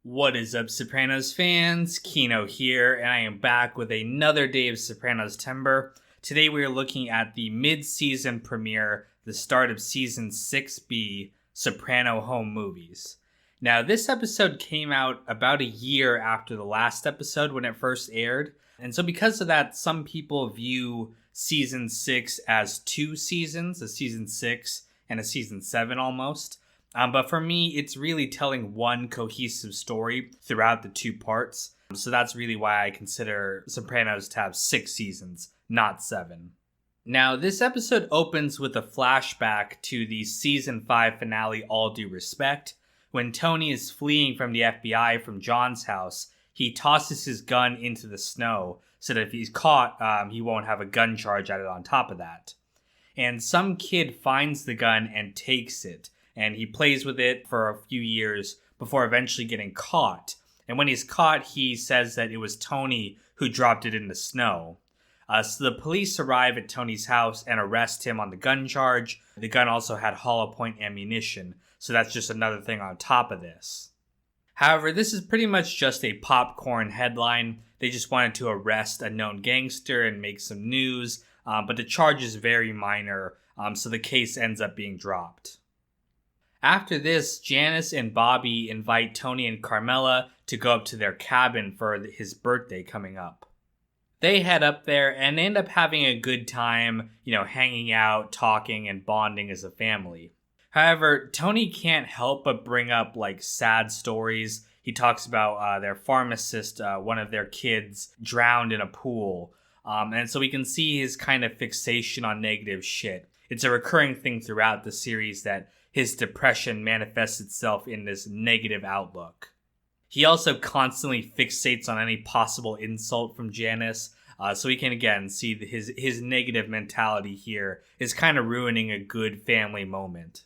What is up, Sopranos fans? Kino here, and I am back with another day of Sopranos Timber. Today we are looking at the mid-season premiere, the start of Season 6B, Soprano Home Movies. Now, this episode came out about a year after the last episode when it first aired, and so because of that, some people view Season 6 as two seasons, a Season 6 and a Season 7 almost. But for me, it's really telling one cohesive story throughout the two parts. So that's really why I consider Sopranos to have 6 seasons, not 7. Now, this episode opens with a flashback to the Season 5 finale, All Due Respect. When Tony is fleeing from the FBI from John's house, he tosses his gun into the snow so that if he's caught, he won't have a gun charge added on top of that. And some kid finds the gun and takes it. And he plays with it for a few years before eventually getting caught. And when he's caught, he says that it was Tony who dropped it in the snow. So the police arrive at Tony's house and arrest him on the gun charge. The gun also had hollow point ammunition, so that's just another thing on top of this. However, this is pretty much just a popcorn headline. They just wanted to arrest a known gangster and make some news, but the charge is very minor, so the case ends up being dropped. After this, Janice and Bobby invite Tony and Carmela to go up to their cabin for his birthday coming up. They head up there and end up having a good time, hanging out, talking, and bonding as a family. However, Tony can't help but bring up sad stories. He talks about their pharmacist, one of their kids, drowned in a pool. And so we can see his kind of fixation on negative shit. It's a recurring thing throughout the series that his depression manifests itself in this negative outlook. He also constantly fixates on any possible insult from Janice, so we can again see his negative mentality here is kind of ruining a good family moment.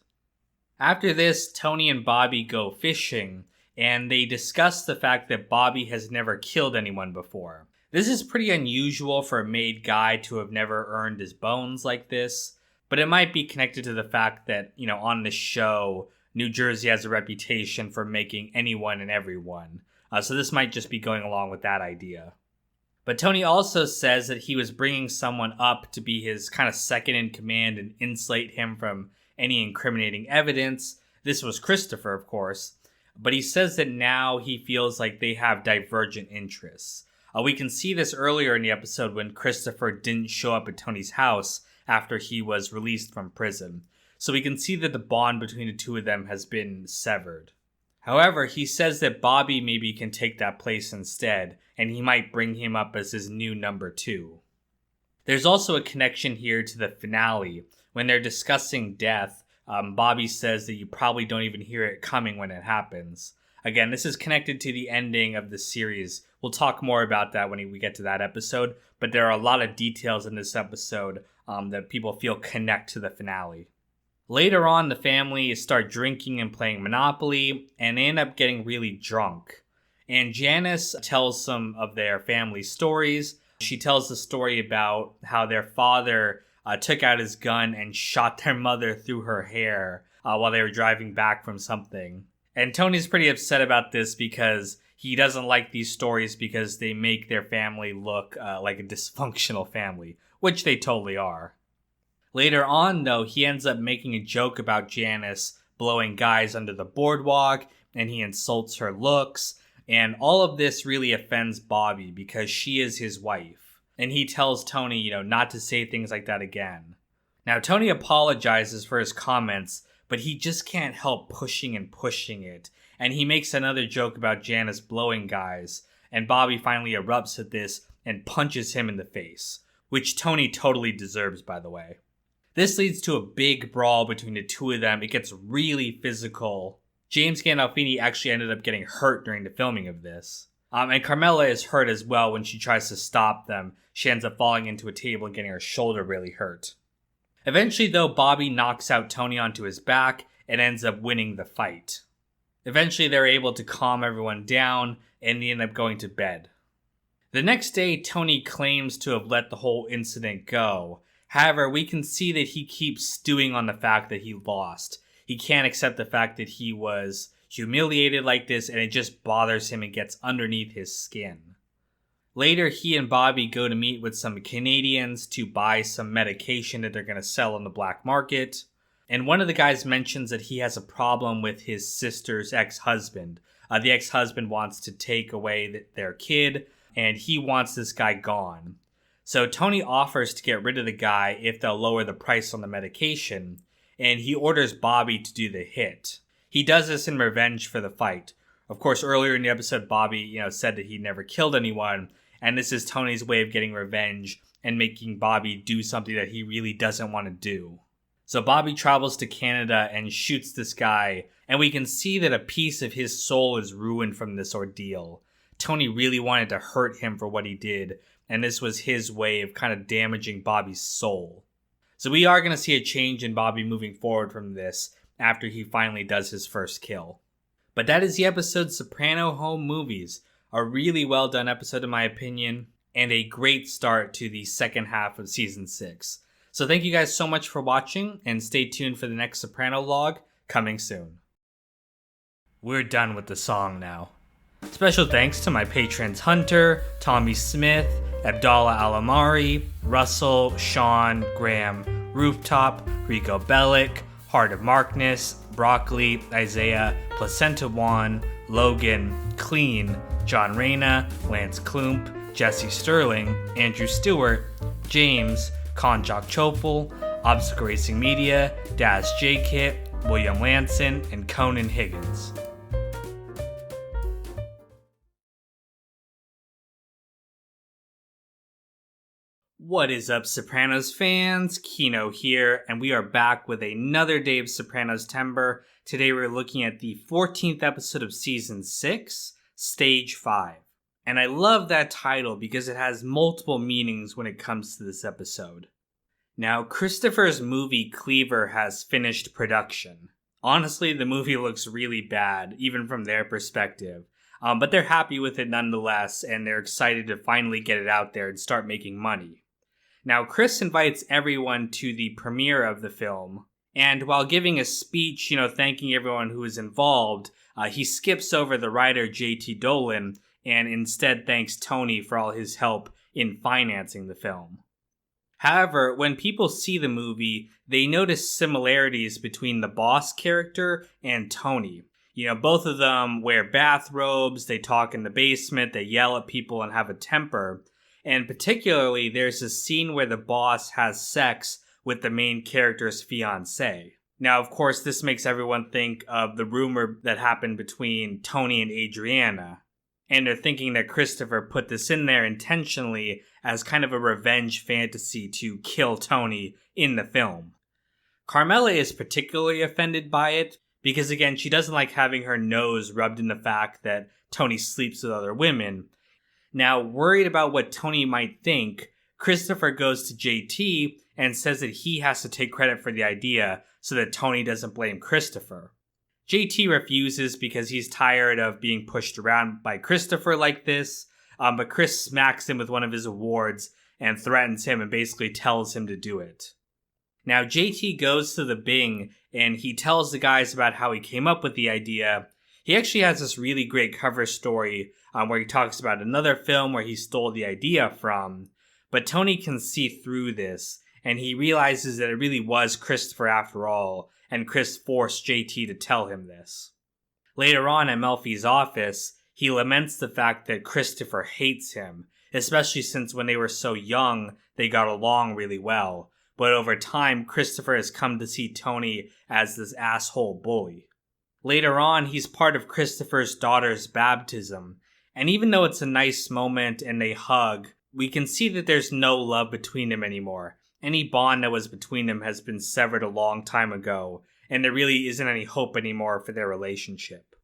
After this, Tony and Bobby go fishing, and they discuss the fact that Bobby has never killed anyone before. This is pretty unusual for a made guy to have never earned his bones like this. But it might be connected to the fact that, on the show, New Jersey has a reputation for making anyone and everyone. So this might just be going along with that idea. But Tony also says that he was bringing someone up to be his kind of second in command and insulate him from any incriminating evidence. This was Christopher, of course. But he says that now he feels like they have divergent interests. We can see this earlier in the episode when Christopher didn't show up at Tony's house after he was released from prison. So we can see that the bond between the two of them has been severed. However, he says that Bobby maybe can take that place instead, and he might bring him up as his new number 2. There's also a connection here to the finale. When they're discussing death, Bobby says that you probably don't even hear it coming when it happens. Again, this is connected to the ending of the series. We'll talk more about that when we get to that episode, but there are a lot of details in this episode that people feel connect to the finale. Later on, the family start drinking and playing Monopoly, and they end up getting really drunk. And Janice tells some of their family stories. She tells the story about how their father took out his gun and shot their mother through her hair while they were driving back from something. And Tony's pretty upset about this because he doesn't like these stories because they make their family look like a dysfunctional family, which they totally are. Later on, though, he ends up making a joke about Janice blowing guys under the boardwalk, and he insults her looks, and all of this really offends Bobby because she is his wife. And he tells Tony, not to say things like that again. Now, Tony apologizes for his comments, but he just can't help pushing it. And he makes another joke about Janice blowing guys, and Bobby finally erupts at this and punches him in the face, which Tony totally deserves, by the way. This leads to a big brawl between the two of them. It gets really physical. James Gandolfini actually ended up getting hurt during the filming of this. And Carmela is hurt as well when she tries to stop them. She ends up falling into a table and getting her shoulder really hurt. Eventually, though, Bobby knocks out Tony onto his back and ends up winning the fight. Eventually, they're able to calm everyone down and they end up going to bed. The next day, Tony claims to have let the whole incident go. However, we can see that he keeps stewing on the fact that he lost. He can't accept the fact that he was humiliated like this, and it just bothers him and gets underneath his skin. Later, he and Bobby go to meet with some Canadians to buy some medication that they're going to sell on the black market. And one of the guys mentions that he has a problem with his sister's ex-husband. The ex-husband wants to take away their kid, and he wants this guy gone. So Tony offers to get rid of the guy if they'll lower the price on the medication, and he orders Bobby to do the hit. He does this in revenge for the fight. Of course, earlier in the episode, Bobby, said that he never killed anyone, and this is Tony's way of getting revenge and making Bobby do something that he really doesn't want to do. So Bobby travels to Canada and shoots this guy, and we can see that a piece of his soul is ruined from this ordeal. Tony really wanted to hurt him for what he did, and this was his way of kind of damaging Bobby's soul. So we are going to see a change in Bobby moving forward from this after he finally does his first kill. But that is the episode Soprano Home Movies. A really well done episode in my opinion, and a great start to the second half of season 6. So thank you guys so much for watching, and stay tuned for the next Soprano log coming soon. We're done with the song now. Special thanks to my patrons Hunter, Tommy Smith, Abdallah Alamari, Russell, Sean, Graham, Rooftop, Rico Bellick, Heart of Markness, Broccoli, Isaiah, Placenta Juan, Logan, Clean, John Reyna, Lance Klump, Jesse Sterling, Andrew Stewart, James, Konjak Chopal, Obstacle Racing Media, Daz J. Kit, William Lanson, and Conan Higgins. What is up, Sopranos fans? Kino here, and we are back with another day of Sopranos Timber. Today we're looking at the 14th episode of Season 6, Stage 5. And I love that title because it has multiple meanings when it comes to this episode. Now, Christopher's movie Cleaver has finished production. Honestly, the movie looks really bad, even from their perspective. But they're happy with it nonetheless, and they're excited to finally get it out there and start making money. Now, Chris invites everyone to the premiere of the film, and while giving a speech, thanking everyone who was involved, he skips over the writer J.T. Dolan and instead thanks Tony for all his help in financing the film. However, when people see the movie, they notice similarities between the boss character and Tony. Both of them wear bathrobes, they talk in the basement, they yell at people and have a temper. And particularly, there's a scene where the boss has sex with the main character's fiancée. Now, of course, this makes everyone think of the rumor that happened between Tony and Adriana. And they're thinking that Christopher put this in there intentionally as kind of a revenge fantasy to kill Tony in the film. Carmela is particularly offended by it because, again, she doesn't like having her nose rubbed in the fact that Tony sleeps with other women. Now, worried about what Tony might think, Christopher goes to JT and says that he has to take credit for the idea so that Tony doesn't blame Christopher. JT refuses because he's tired of being pushed around by Christopher like this, but Chris smacks him with one of his awards and threatens him and basically tells him to do it. Now, JT goes to the Bing and he tells the guys about how he came up with the idea. He actually has this really great cover story where he talks about another film where he stole the idea from, but Tony can see through this, and he realizes that it really was Christopher after all, and Chris forced JT to tell him this. Later on at Melfi's office, he laments the fact that Christopher hates him, especially since when they were so young, they got along really well, but over time, Christopher has come to see Tony as this asshole bully. Later on, he's part of Christopher's daughter's baptism, and even though it's a nice moment and they hug, we can see that there's no love between them anymore. Any bond that was between them has been severed a long time ago, and there really isn't any hope anymore for their relationship.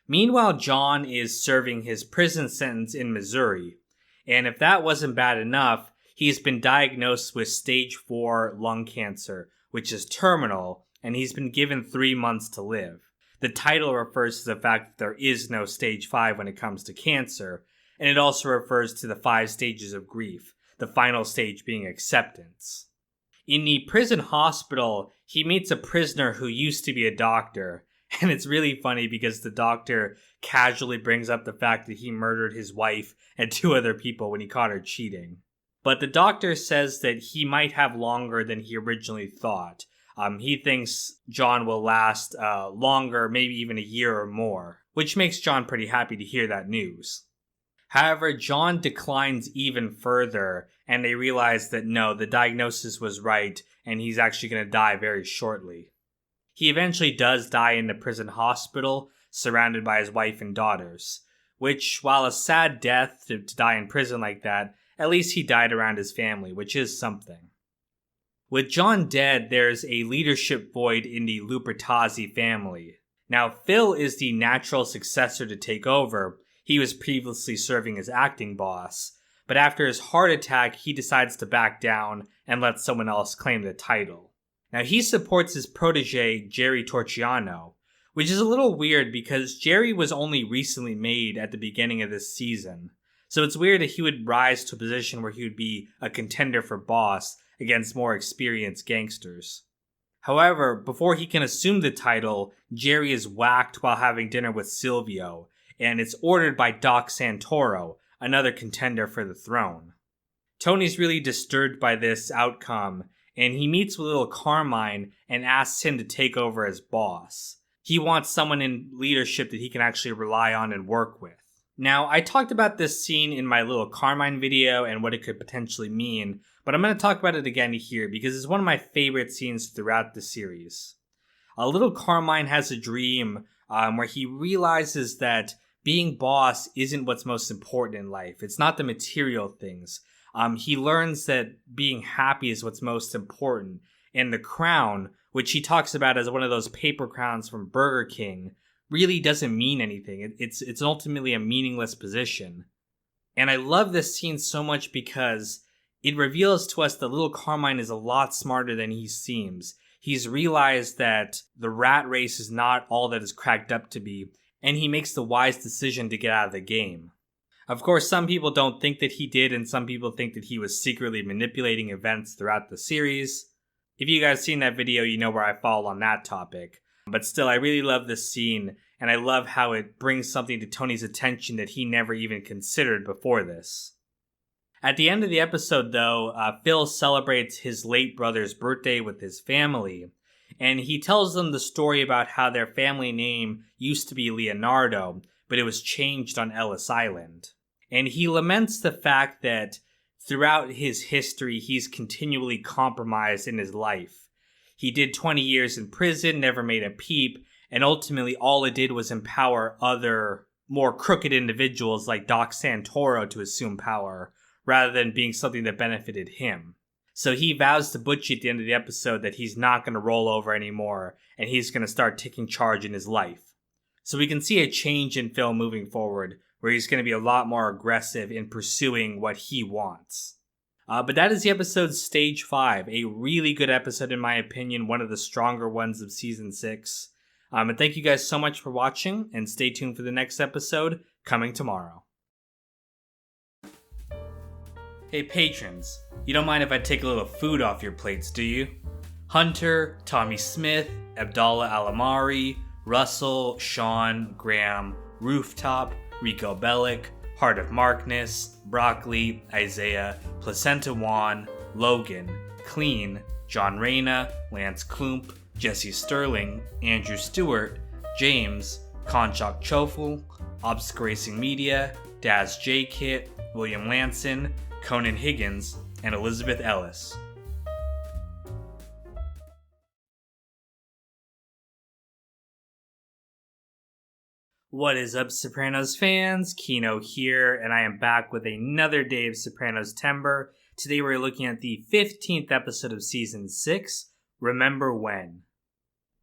Meanwhile, John is serving his prison sentence in Missouri, and if that wasn't bad enough, he's been diagnosed with stage 4 lung cancer, which is terminal, and he's been given 3 months to live. The title refers to the fact that there is no stage 5 when it comes to cancer, and it also refers to the 5 stages of grief, the final stage being acceptance. In the prison hospital, he meets a prisoner who used to be a doctor, And it's really funny because the doctor casually brings up the fact that he murdered his wife and 2 other people when he caught her cheating. But the doctor says that he might have longer than he originally thought. He thinks John will last longer, maybe even a year or more, which makes John pretty happy to hear that news. However, John declines even further, and they realize that no, the diagnosis was right, and he's actually going to die very shortly. He eventually does die in the prison hospital, surrounded by his wife and daughters, which, while a sad death to die in prison like that, at least he died around his family, which is something. With John dead, there's a leadership void in the Lupertazzi family. Now, Phil is the natural successor to take over. He was previously serving as acting boss, but after his heart attack, he decides to back down and let someone else claim the title. Now, he supports his protege, Jerry Torchiano, which is a little weird because Jerry was only recently made at the beginning of this season. So it's weird that he would rise to a position where he would be a contender for boss against more experienced gangsters. However, before he can assume the title, Jerry is whacked while having dinner with Silvio, and it's ordered by Doc Santoro, another contender for the throne. Tony's really disturbed by this outcome, and he meets with little Carmine and asks him to take over as boss. He wants someone in leadership that he can actually rely on and work with. Now, I talked about this scene in my little Carmine video and what it could potentially mean, but I'm going to talk about it again here because it's one of my favorite scenes throughout the series. Little Carmine has a dream where he realizes that being boss isn't what's most important in life. It's not the material things. He learns that being happy is what's most important. And the crown, which he talks about as one of those paper crowns from Burger King, really doesn't mean anything. It's ultimately a meaningless position. And I love this scene so much because it reveals to us that little Carmine is a lot smarter than he seems. He's realized that the rat race is not all that it's cracked up to be, and he makes the wise decision to get out of the game. Of course, some people don't think that he did, and some people think that he was secretly manipulating events throughout the series. If you guys seen that video, you know where I fall on that topic. But still, I really love this scene, and I love how it brings something to Tony's attention that he never even considered before this. At the end of the episode, though, Phil celebrates his late brother's birthday with his family, and he tells them the story about how their family name used to be Leonardo, but it was changed on Ellis Island. And he laments the fact that throughout his history, he's continually compromised in his life. He did 20 years in prison, never made a peep, and ultimately all it did was empower other, more crooked individuals like Doc Santoro to assume power, rather than being something that benefited him. So he vows to Butchie at the end of the episode that he's not going to roll over anymore, and he's going to start taking charge in his life. So we can see a change in Phil moving forward, where he's going to be a lot more aggressive in pursuing what he wants. But that is the episode Stage 5, a really good episode in my opinion, one of the stronger ones of Season 6. And thank you guys so much for watching, and stay tuned for the next episode, coming tomorrow. Hey patrons, you don't mind if I take a little food off your plates, do you? Hunter, Tommy Smith, Abdallah Alamari, Russell, Sean, Graham, Rooftop, Rico Bellic, Heart of Markness, Broccoli, Isaiah, Placenta Juan, Logan, Clean, John Reyna, Lance Klump, Jesse Sterling, Andrew Stewart, James, Conchok Choful, Obscuracing Media, Daz J. Kit, William Lanson, Conan Higgins, and Elizabeth Ellis. What is up, Sopranos fans? Kino here, and I am back with another day of Sopranos Timber. Today we're looking at the 15th episode of Season 6, Remember When.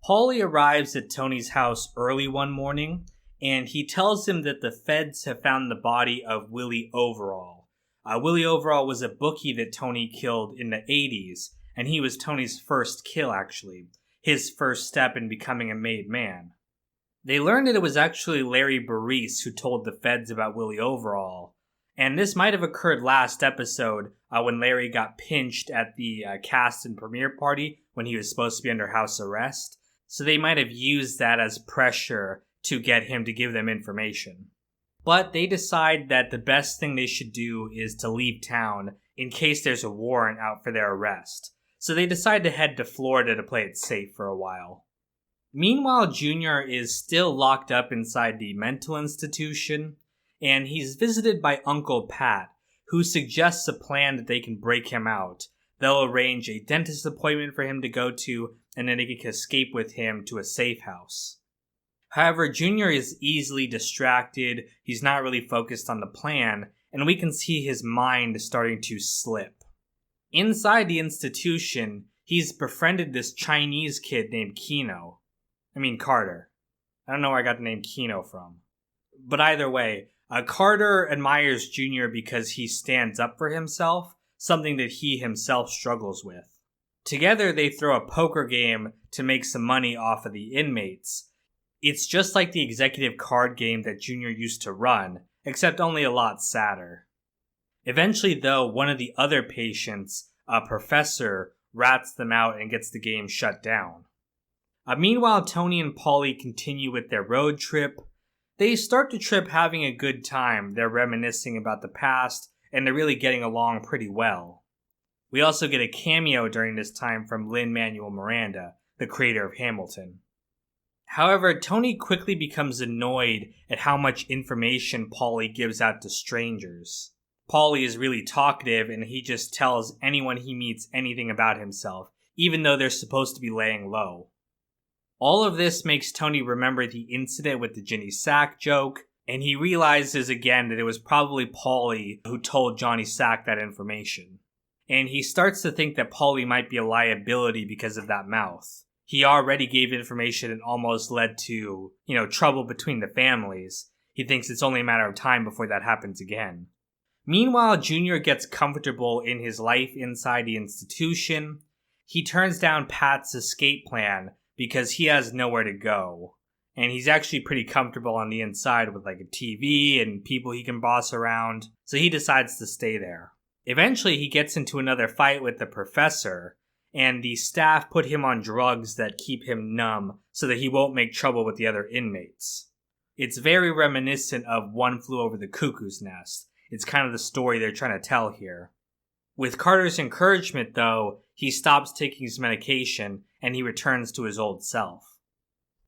Paulie arrives at Tony's house early one morning, and he tells him that the feds have found the body of Willie Overall. Willie Overall was a bookie that Tony killed in the 80s, and he was Tony's first kill, actually. His first step in becoming a made man. They learned that it was actually Larry Baris who told the feds about Willie Overall, and this might have occurred last episode when Larry got pinched at the cast and premiere party when he was supposed to be under house arrest. so they might have used that as pressure to get him to give them information. But they decide that the best thing they should do is to leave town in case there's a warrant out for their arrest, so they decide to head to Florida to play it safe for a while. Meanwhile, Junior is still locked up inside the mental institution, and he's visited by Uncle Pat, who suggests a plan that they can break him out. They'll arrange a dentist appointment for him to go to, and then they can escape with him to a safe house. However, Junior is easily distracted, he's not really focused on the plan, and we can see his mind starting to slip. Inside the institution, he's befriended this Chinese kid named Carter. I don't know where I got the name Kino from. But either way, Carter admires Junior because he stands up for himself, something that he himself struggles with. Together, they throw a poker game to make some money off of the inmates. It's just like the executive card game that Junior used to run, except only a lot sadder. Eventually, though, one of the other patients, a professor, rats them out and gets the game shut down. Meanwhile, Tony and Paulie continue with their road trip. They start the trip having a good time. They're reminiscing about the past, and they're really getting along pretty well. We also get a cameo during this time from Lin-Manuel Miranda, the creator of Hamilton. However, Tony quickly becomes annoyed at how much information Paulie gives out to strangers. Paulie is really talkative, and he just tells anyone he meets anything about himself, even though they're supposed to be laying low. All of this makes Tony remember the incident with the Ginny Sack joke, and he realizes again that it was probably Paulie who told Johnny Sack that information. And he starts to think that Paulie might be a liability because of that mouth. He already gave information and almost led to, trouble between the families. He thinks it's only a matter of time before that happens again. Meanwhile, Junior gets comfortable in his life inside the institution. He turns down Pat's escape plan because he has nowhere to go. And he's actually pretty comfortable on the inside with like a TV and people he can boss around, so he decides to stay there. Eventually, he gets into another fight with the professor, and the staff put him on drugs that keep him numb so that he won't make trouble with the other inmates. It's very reminiscent of One Flew Over the Cuckoo's Nest. It's kind of the story they're trying to tell here. With Carter's encouragement, though, he stops taking his medication and he returns to his old self.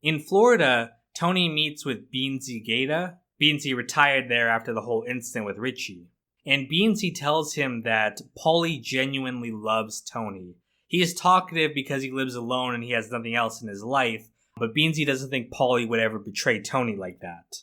In Florida, Tony meets with Beansy Gata. Beansy retired there after the whole incident with Richie. And Beansy tells him that Paulie genuinely loves Tony. He is talkative because he lives alone and he has nothing else in his life, but Beansy doesn't think Paulie would ever betray Tony like that.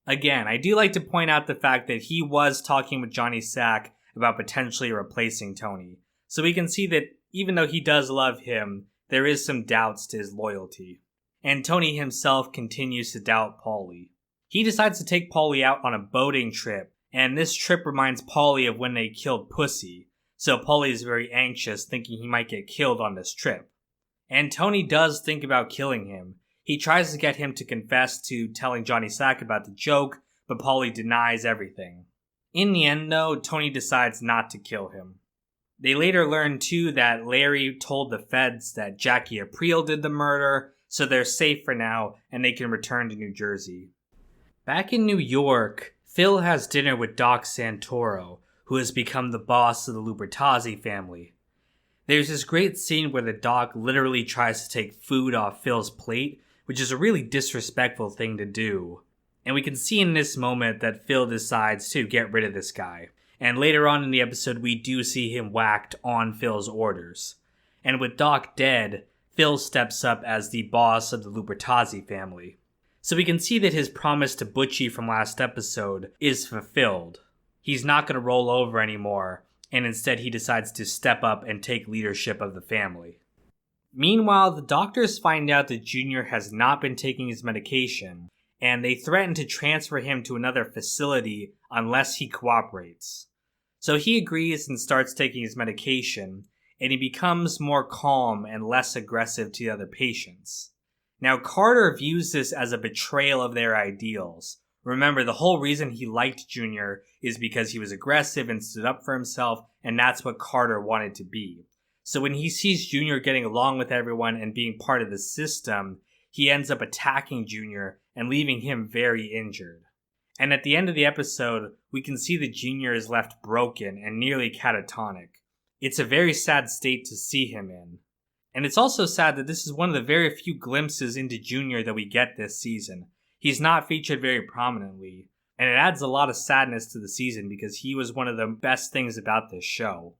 Again, I do like to point out the fact that he was talking with Johnny Sack about potentially replacing Tony. So we can see that even though he does love him, there is some doubts to his loyalty. And Tony himself continues to doubt Paulie. He decides to take Paulie out on a boating trip, and this trip reminds Paulie of when they killed Pussy. So Paulie is very anxious, thinking he might get killed on this trip. And Tony does think about killing him. He tries to get him to confess to telling Johnny Sack about the joke, but Paulie denies everything. In the end, though, Tony decides not to kill him. They later learn, too, that Larry told the feds that Jackie Aprile did the murder, so they're safe for now, and they can return to New Jersey. Back in New York, Phil has dinner with Doc Santoro, who has become the boss of the Lubertazzi family. There's this great scene where the doc literally tries to take food off Phil's plate, which is a really disrespectful thing to do. And we can see in this moment that Phil decides to get rid of this guy. And later on in the episode, we do see him whacked on Phil's orders. And with Doc dead, Phil steps up as the boss of the Lubertazzi family. So we can see that his promise to Butchie from last episode is fulfilled. He's not going to roll over anymore, and instead he decides to step up and take leadership of the family. Meanwhile, the doctors find out that Junior has not been taking his medication, and they threaten to transfer him to another facility unless he cooperates. So he agrees and starts taking his medication, and he becomes more calm and less aggressive to the other patients. Now, Carter views this as a betrayal of their ideals. Remember, the whole reason he liked Junior is because he was aggressive and stood up for himself, and that's what Carter wanted to be. So when he sees Junior getting along with everyone and being part of the system, he ends up attacking Junior and leaving him very injured. And at the end of the episode, we can see that Junior is left broken and nearly catatonic. It's a very sad state to see him in. And it's also sad that this is one of the very few glimpses into Junior that we get this season. He's not featured very prominently, and it adds a lot of sadness to the season because he was one of the best things about this show.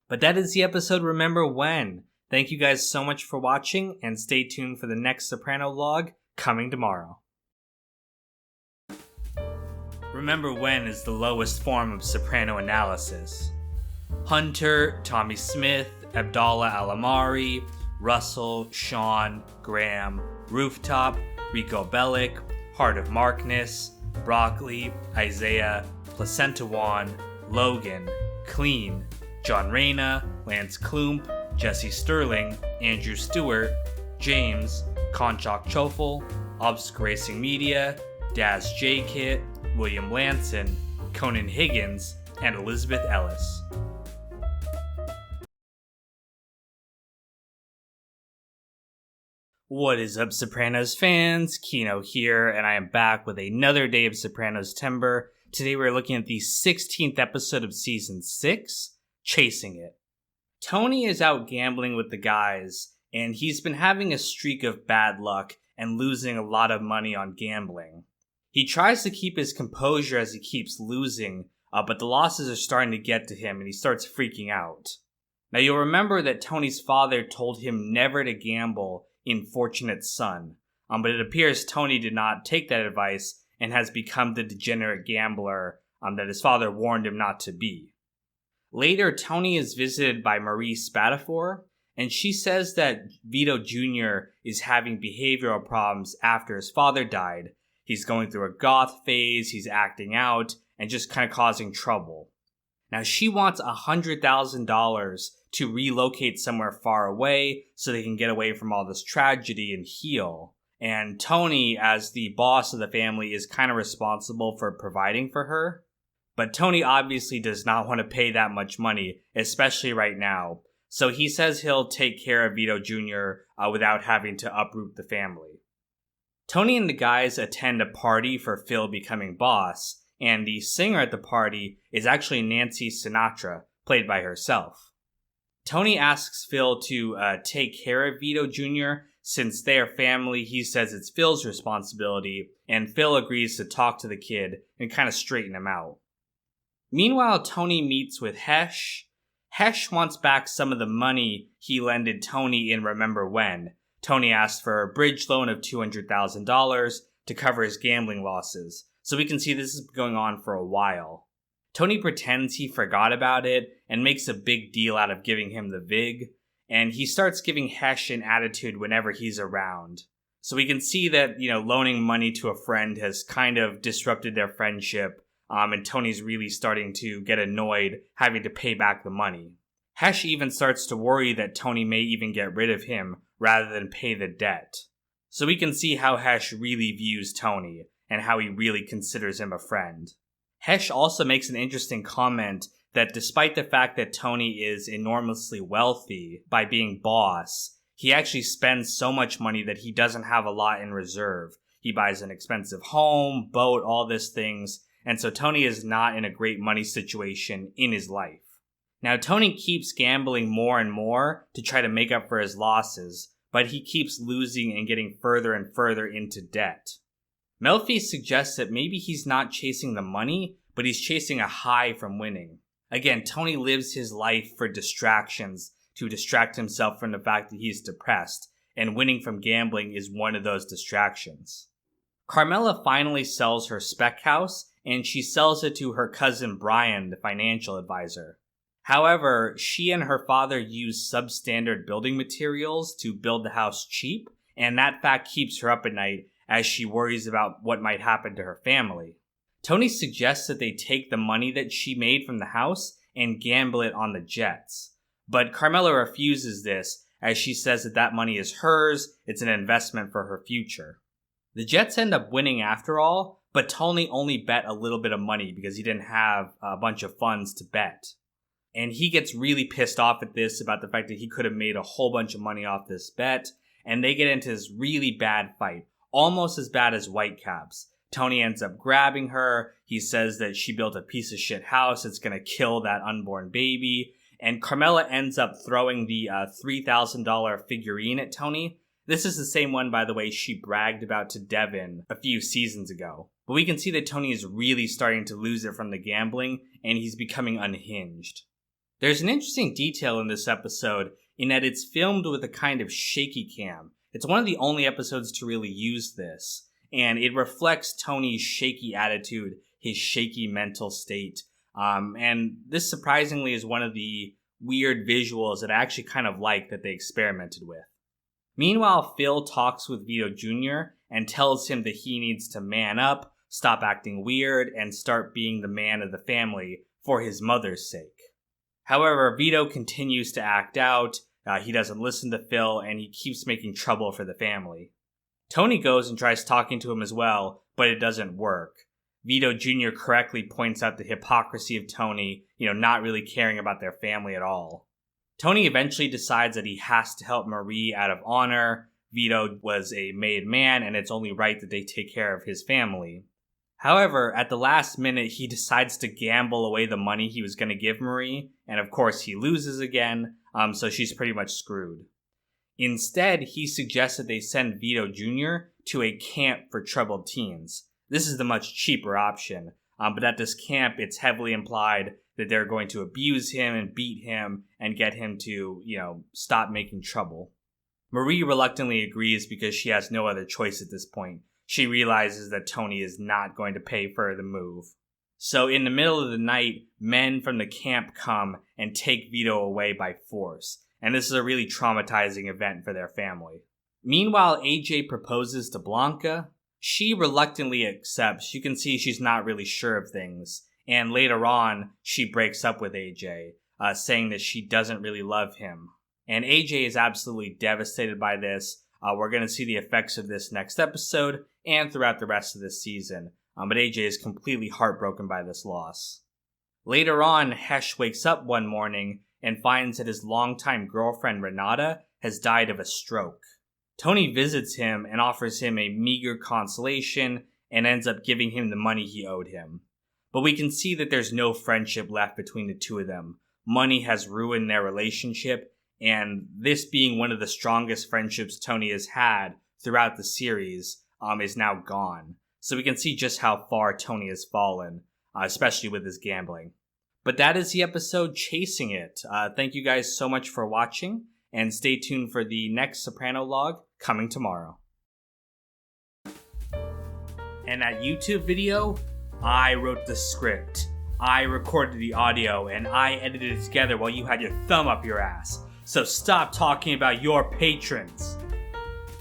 But that is the episode Remember When. Thank you guys so much for watching, and stay tuned for the next Soprano log coming tomorrow. Remember When is the lowest form of Soprano analysis. Hunter, Tommy Smith, Abdallah Alamari, Russell, Sean, Graham, Rooftop, Rico Bellic, Heart of Markness, Broccoli, Isaiah, Placenta Juan, Logan, Clean, John Reyna, Lance Klump, Jesse Sterling, Andrew Stewart, James, Konchak Chofel, Obsc Racing Media, Daz J. Kit, William Lanson, Conan Higgins, and Elizabeth Ellis. What is up, Sopranos fans? Kino here, and I am back with another day of Sopranos Timber. Today we're looking at the 16th episode of Season 6, Chasing It. Tony is out gambling with the guys, and he's been having a streak of bad luck and losing a lot of money on gambling. He tries to keep his composure as he keeps losing, but the losses are starting to get to him and he starts freaking out. Now you'll remember that Tony's father told him never to gamble in Fortunate Son, but it appears Tony did not take that advice and has become the degenerate gambler that his father warned him not to be. Later, Tony is visited by Marie Spatafor, and she says that Vito Jr. is having behavioral problems after his father died. He's going through a goth phase, he's acting out, and just kind of causing trouble. Now, she wants $100,000 to relocate somewhere far away so they can get away from all this tragedy and heal. And Tony, as the boss of the family, is kind of responsible for providing for her. But Tony obviously does not want to pay that much money, especially right now. So he says he'll take care of Vito Jr. Without having to uproot the family. Tony and the guys attend a party for Phil becoming boss, and the singer at the party is actually Nancy Sinatra, played by herself. Tony asks Phil to take care of Vito Jr. Since they are family, he says it's Phil's responsibility, and Phil agrees to talk to the kid and kind of straighten him out. Meanwhile, Tony meets with Hesh. Hesh wants back some of the money he lended Tony in Remember When. Tony asked for a bridge loan of $200,000 to cover his gambling losses, so we can see this is going on for a while. Tony pretends he forgot about it and makes a big deal out of giving him the VIG, and he starts giving Hesh an attitude whenever he's around. So we can see that, loaning money to a friend has kind of disrupted their friendship, and Tony's really starting to get annoyed having to pay back the money. Hesh even starts to worry that Tony may even get rid of him rather than pay the debt. So we can see how Hesh really views Tony and how he really considers him a friend. Hesh also makes an interesting comment that despite the fact that Tony is enormously wealthy by being boss, he actually spends so much money that he doesn't have a lot in reserve. He buys an expensive home, boat, all these things, and so Tony is not in a great money situation in his life. Now, Tony keeps gambling more and more to try to make up for his losses, but he keeps losing and getting further and further into debt. Melfi suggests that maybe he's not chasing the money, but he's chasing a high from winning. Again, Tony lives his life for distractions to distract himself from the fact that he's depressed, and winning from gambling is one of those distractions. Carmela finally sells her spec house, and she sells it to her cousin Brian, the financial advisor. However, she and her father use substandard building materials to build the house cheap, and that fact keeps her up at night as she worries about what might happen to her family. Tony suggests that they take the money that she made from the house and gamble it on the Jets. But Carmela refuses this, as she says that money is hers, it's an investment for her future. The Jets end up winning after all, but Tony only bet a little bit of money because he didn't have a bunch of funds to bet. And he gets really pissed off at this about the fact that he could have made a whole bunch of money off this bet. And they get into this really bad fight, almost as bad as Whitecaps. Tony ends up grabbing her. He says that she built a piece of shit house. It's going to kill that unborn baby. And Carmela ends up throwing the $3,000 figurine at Tony. This is the same one, by the way, she bragged about to Devin a few seasons ago. But we can see that Tony is really starting to lose it from the gambling, and he's becoming unhinged. There's an interesting detail in this episode in that it's filmed with a kind of shaky cam. It's one of the only episodes to really use this, and it reflects Tony's shaky attitude, his shaky mental state. And this surprisingly is one of the weird visuals that I actually kind of like that they experimented with. Meanwhile, Phil talks with Vito Jr. and tells him that he needs to man up, stop acting weird, and start being the man of the family for his mother's sake. However, Vito continues to act out, he doesn't listen to Phil, and he keeps making trouble for the family. Tony goes and tries talking to him as well, but it doesn't work. Vito Jr. correctly points out the hypocrisy of Tony, not really caring about their family at all. Tony eventually decides that he has to help Marie out of honor. Vito was a made man, and it's only right that they take care of his family. However, at the last minute, he decides to gamble away the money he was going to give Marie, and of course he loses again, so she's pretty much screwed. Instead, he suggests that they send Vito Jr. to a camp for troubled teens. This is the much cheaper option, but at this camp, it's heavily implied that they're going to abuse him and beat him and get him to, stop making trouble. Marie reluctantly agrees because she has no other choice at this point. She realizes that Tony is not going to pay for the move. So in the middle of the night, men from the camp come and take Vito away by force. And this is a really traumatizing event for their family. Meanwhile, AJ proposes to Blanca. She reluctantly accepts. You can see she's not really sure of things. And later on, she breaks up with AJ, saying that she doesn't really love him. And AJ is absolutely devastated by this. We're going to see the effects of this next episode and throughout the rest of this season. But AJ is completely heartbroken by this loss. Later on, Hesh wakes up one morning and finds that his longtime girlfriend Renata has died of a stroke. Tony visits him and offers him a meager consolation and ends up giving him the money he owed him. But we can see that there's no friendship left between the two of them. Money has ruined their relationship, and this being one of the strongest friendships Tony has had throughout the series is now gone. So we can see just how far Tony has fallen, especially with his gambling. But that is the episode Chasing It. Thank you guys so much for watching, and stay tuned for the next Soprano log coming tomorrow. And that YouTube video, I wrote the script, I recorded the audio, and I edited it together while you had your thumb up your ass. So stop talking about your patrons.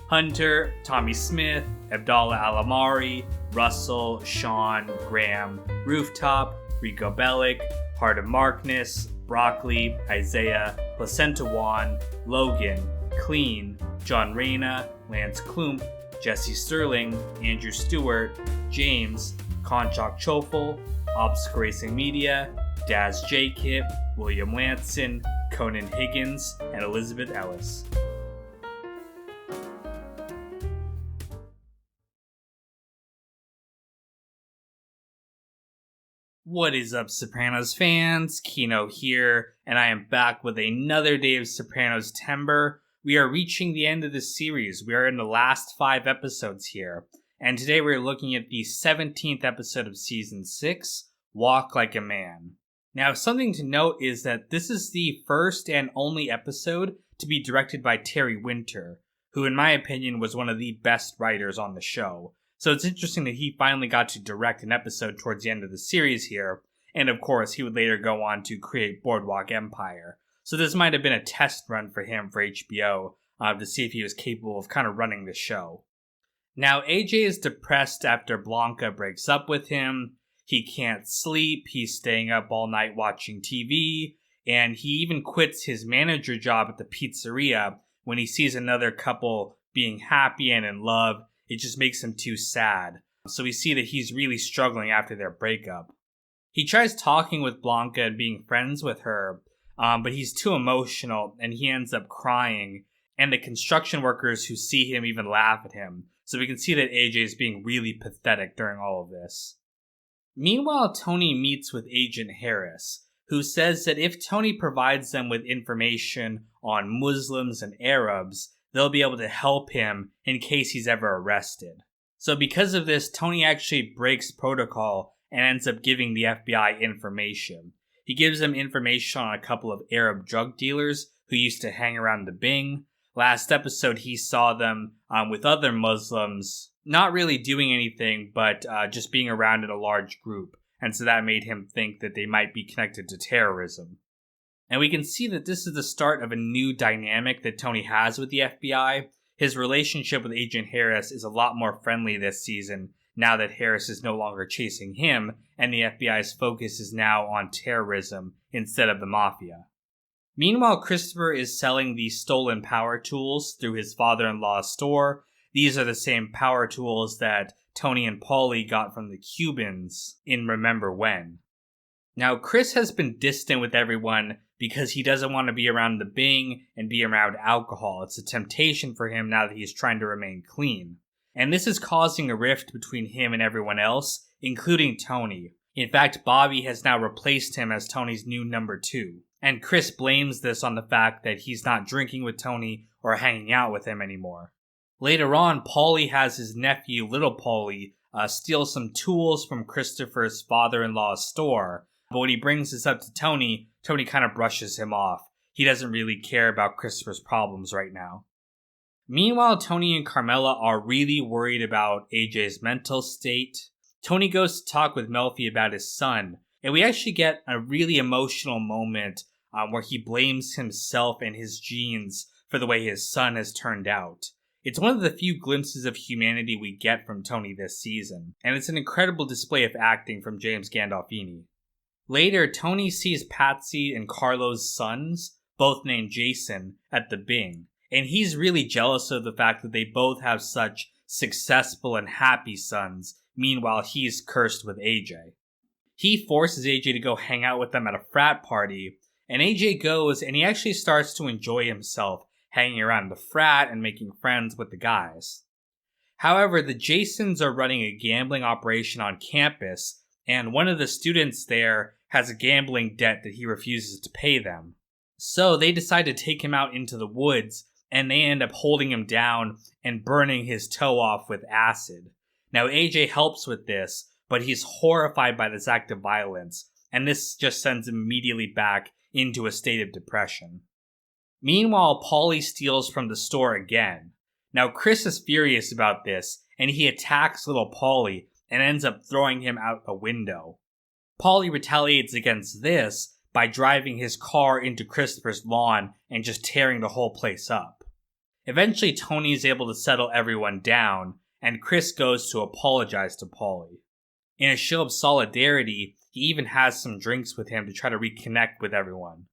Hunter, Tommy Smith, Abdallah Alamari, Russell, Sean, Graham, Rooftop, Rico Bellic, Heart of Markness, Broccoli, Isaiah, Placenta Juan, Logan, Clean, John Reyna, Lance Klump, Jesse Sterling, Andrew Stewart, James, Conchok Chofel, Obscure Racing Media, Daz J. William Lanson, Conan Higgins, and Elizabeth Ellis. What is up, Sopranos fans? Kino here, and I am back with another day of Sopranos Timber. We are reaching the end of the series. We are in the last 5 episodes here, and today we're looking at the 17th episode of Season 6, Walk Like a Man. Now, something to note is that this is the first and only episode to be directed by Terry Winter, who in my opinion was one of the best writers on the show. So it's interesting that he finally got to direct an episode towards the end of the series here, and of course he would later go on to create Boardwalk Empire. So this might have been a test run for him for HBO to see if he was capable of kind of running the show. Now AJ is depressed after Blanca breaks up with him. He can't sleep, he's staying up all night watching TV, and he even quits his manager job at the pizzeria when he sees another couple being happy and in love. It just makes him too sad. So we see that he's really struggling after their breakup. He tries talking with Blanca and being friends with her, but he's too emotional and he ends up crying, and the construction workers who see him even laugh at him. So we can see that AJ is being really pathetic during all of this. Meanwhile, Tony meets with Agent Harris, who says that if Tony provides them with information on Muslims and Arabs, they'll be able to help him in case he's ever arrested. So because of this, Tony actually breaks protocol and ends up giving the FBI information. He gives them information on a couple of Arab drug dealers who used to hang around the Bing. Last episode, he saw them with other Muslims, not really doing anything, but just being around in a large group. And so that made him think that they might be connected to terrorism. And we can see that this is the start of a new dynamic that Tony has with the FBI. His relationship with Agent Harris is a lot more friendly this season, now that Harris is no longer chasing him, and the FBI's focus is now on terrorism instead of the mafia. Meanwhile, Christopher is selling these stolen power tools through his father-in-law's store. These are the same power tools that Tony and Paulie got from the Cubans in Remember When. Now, Chris has been distant with everyone because he doesn't want to be around the Bing and be around alcohol. It's a temptation for him now that he's trying to remain clean. And this is causing a rift between him and everyone else, including Tony. In fact, Bobby has now replaced him as Tony's new number 2. And Chris blames this on the fact that he's not drinking with Tony or hanging out with him anymore. Later on, Paulie has his nephew, Little Paulie, steal some tools from Christopher's father-in-law's store. But when he brings this up to Tony, Tony kind of brushes him off. He doesn't really care about Christopher's problems right now. Meanwhile, Tony and Carmela are really worried about AJ's mental state. Tony goes to talk with Melfi about his son, and we actually get a really emotional moment where he blames himself and his genes for the way his son has turned out. It's one of the few glimpses of humanity we get from Tony this season, and it's an incredible display of acting from James Gandolfini. Later, Tony sees Patsy and Carlo's sons, both named Jason, at the Bing, and he's really jealous of the fact that they both have such successful and happy sons, meanwhile he's cursed with AJ. He forces AJ to go hang out with them at a frat party, and AJ goes and he actually starts to enjoy himself hanging around the frat and making friends with the guys. However, the Jasons are running a gambling operation on campus, and one of the students there has a gambling debt that he refuses to pay them. So they decide to take him out into the woods, and they end up holding him down and burning his toe off with acid. Now AJ helps with this, but he's horrified by this act of violence, and this just sends him immediately back into a state of depression. Meanwhile, Paulie steals from the store again. Now Chris is furious about this, and he attacks little Paulie and ends up throwing him out a window. Paulie retaliates against this by driving his car into Christopher's lawn and just tearing the whole place up. Eventually, Tony is able to settle everyone down, and Chris goes to apologize to Paulie. In a show of solidarity, he even has some drinks with him to try to reconnect with everyone.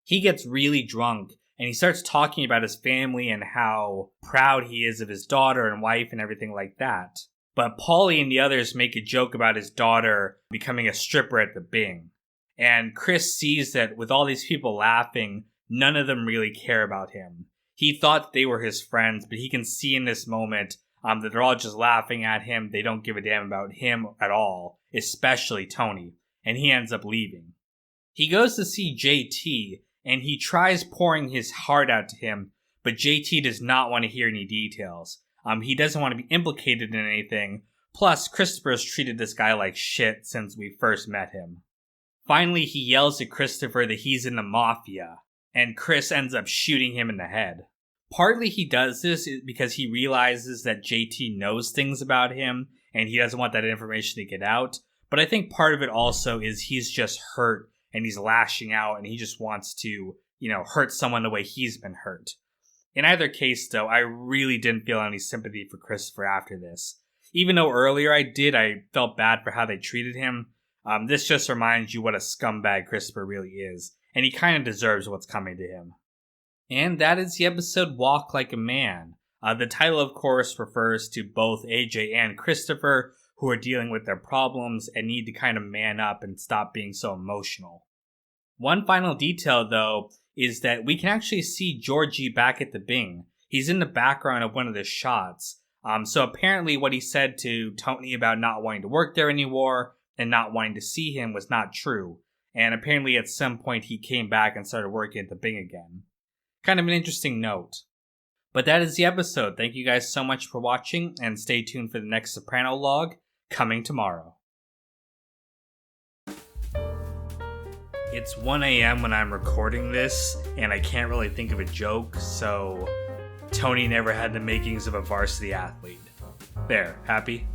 He gets really drunk, and he starts talking about his family and how proud he is of his daughter and wife and everything like that. But Paulie and the others make a joke about his daughter becoming a stripper at the Bing. And Chris sees that with all these people laughing, none of them really care about him. He thought they were his friends, but he can see in this moment that they're all just laughing at him. They don't give a damn about him at all, especially Tony. And he ends up leaving. He goes to see JT, and he tries pouring his heart out to him, but JT does not want to hear any details. He doesn't want to be implicated in anything. Plus, Christopher has treated this guy like shit since we first met him. Finally, he yells at Christopher that he's in the mafia, and Chris ends up shooting him in the head. Partly he does this because he realizes that JT knows things about him, and he doesn't want that information to get out. But I think part of it also is he's just hurt, and he's lashing out, and he just wants to, hurt someone the way he's been hurt. In either case, though, I really didn't feel any sympathy for Christopher after this. Even though earlier I felt bad for how they treated him. This just reminds you what a scumbag Christopher really is, and he kind of deserves what's coming to him. And that is the episode Walk Like a Man. The title, of course, refers to both AJ and Christopher, who are dealing with their problems and need to kind of man up and stop being so emotional. One final detail, though, is that we can actually see Georgie back at the Bing. He's in the background of one of the shots. So apparently what he said to Tony about not wanting to work there anymore and not wanting to see him was not true. And apparently at some point he came back and started working at the Bing again. Kind of an interesting note. But that is the episode. Thank you guys so much for watching, and stay tuned for the next Sopranolog coming tomorrow. It's 1 a.m. when I'm recording this, and I can't really think of a joke, so Tony never had the makings of a varsity athlete. There, happy?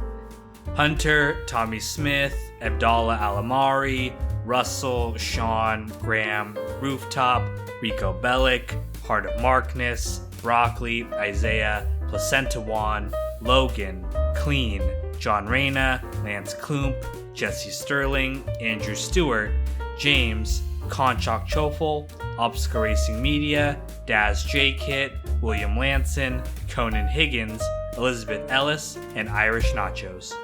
Hunter, Tommy Smith, Abdallah Alamari, Russell, Sean, Graham, Rooftop, Rico Bellic, Heart of Markness, Broccoli, Isaiah, Placenta Juan, Logan, Clean, John Reyna, Lance Klump, Jesse Sterling, Andrew Stewart, James, Conchok Chofel, Obscure Racing Media, Daz J. Kit, William Lanson, Conan Higgins, Elizabeth Ellis, and Irish Nachos.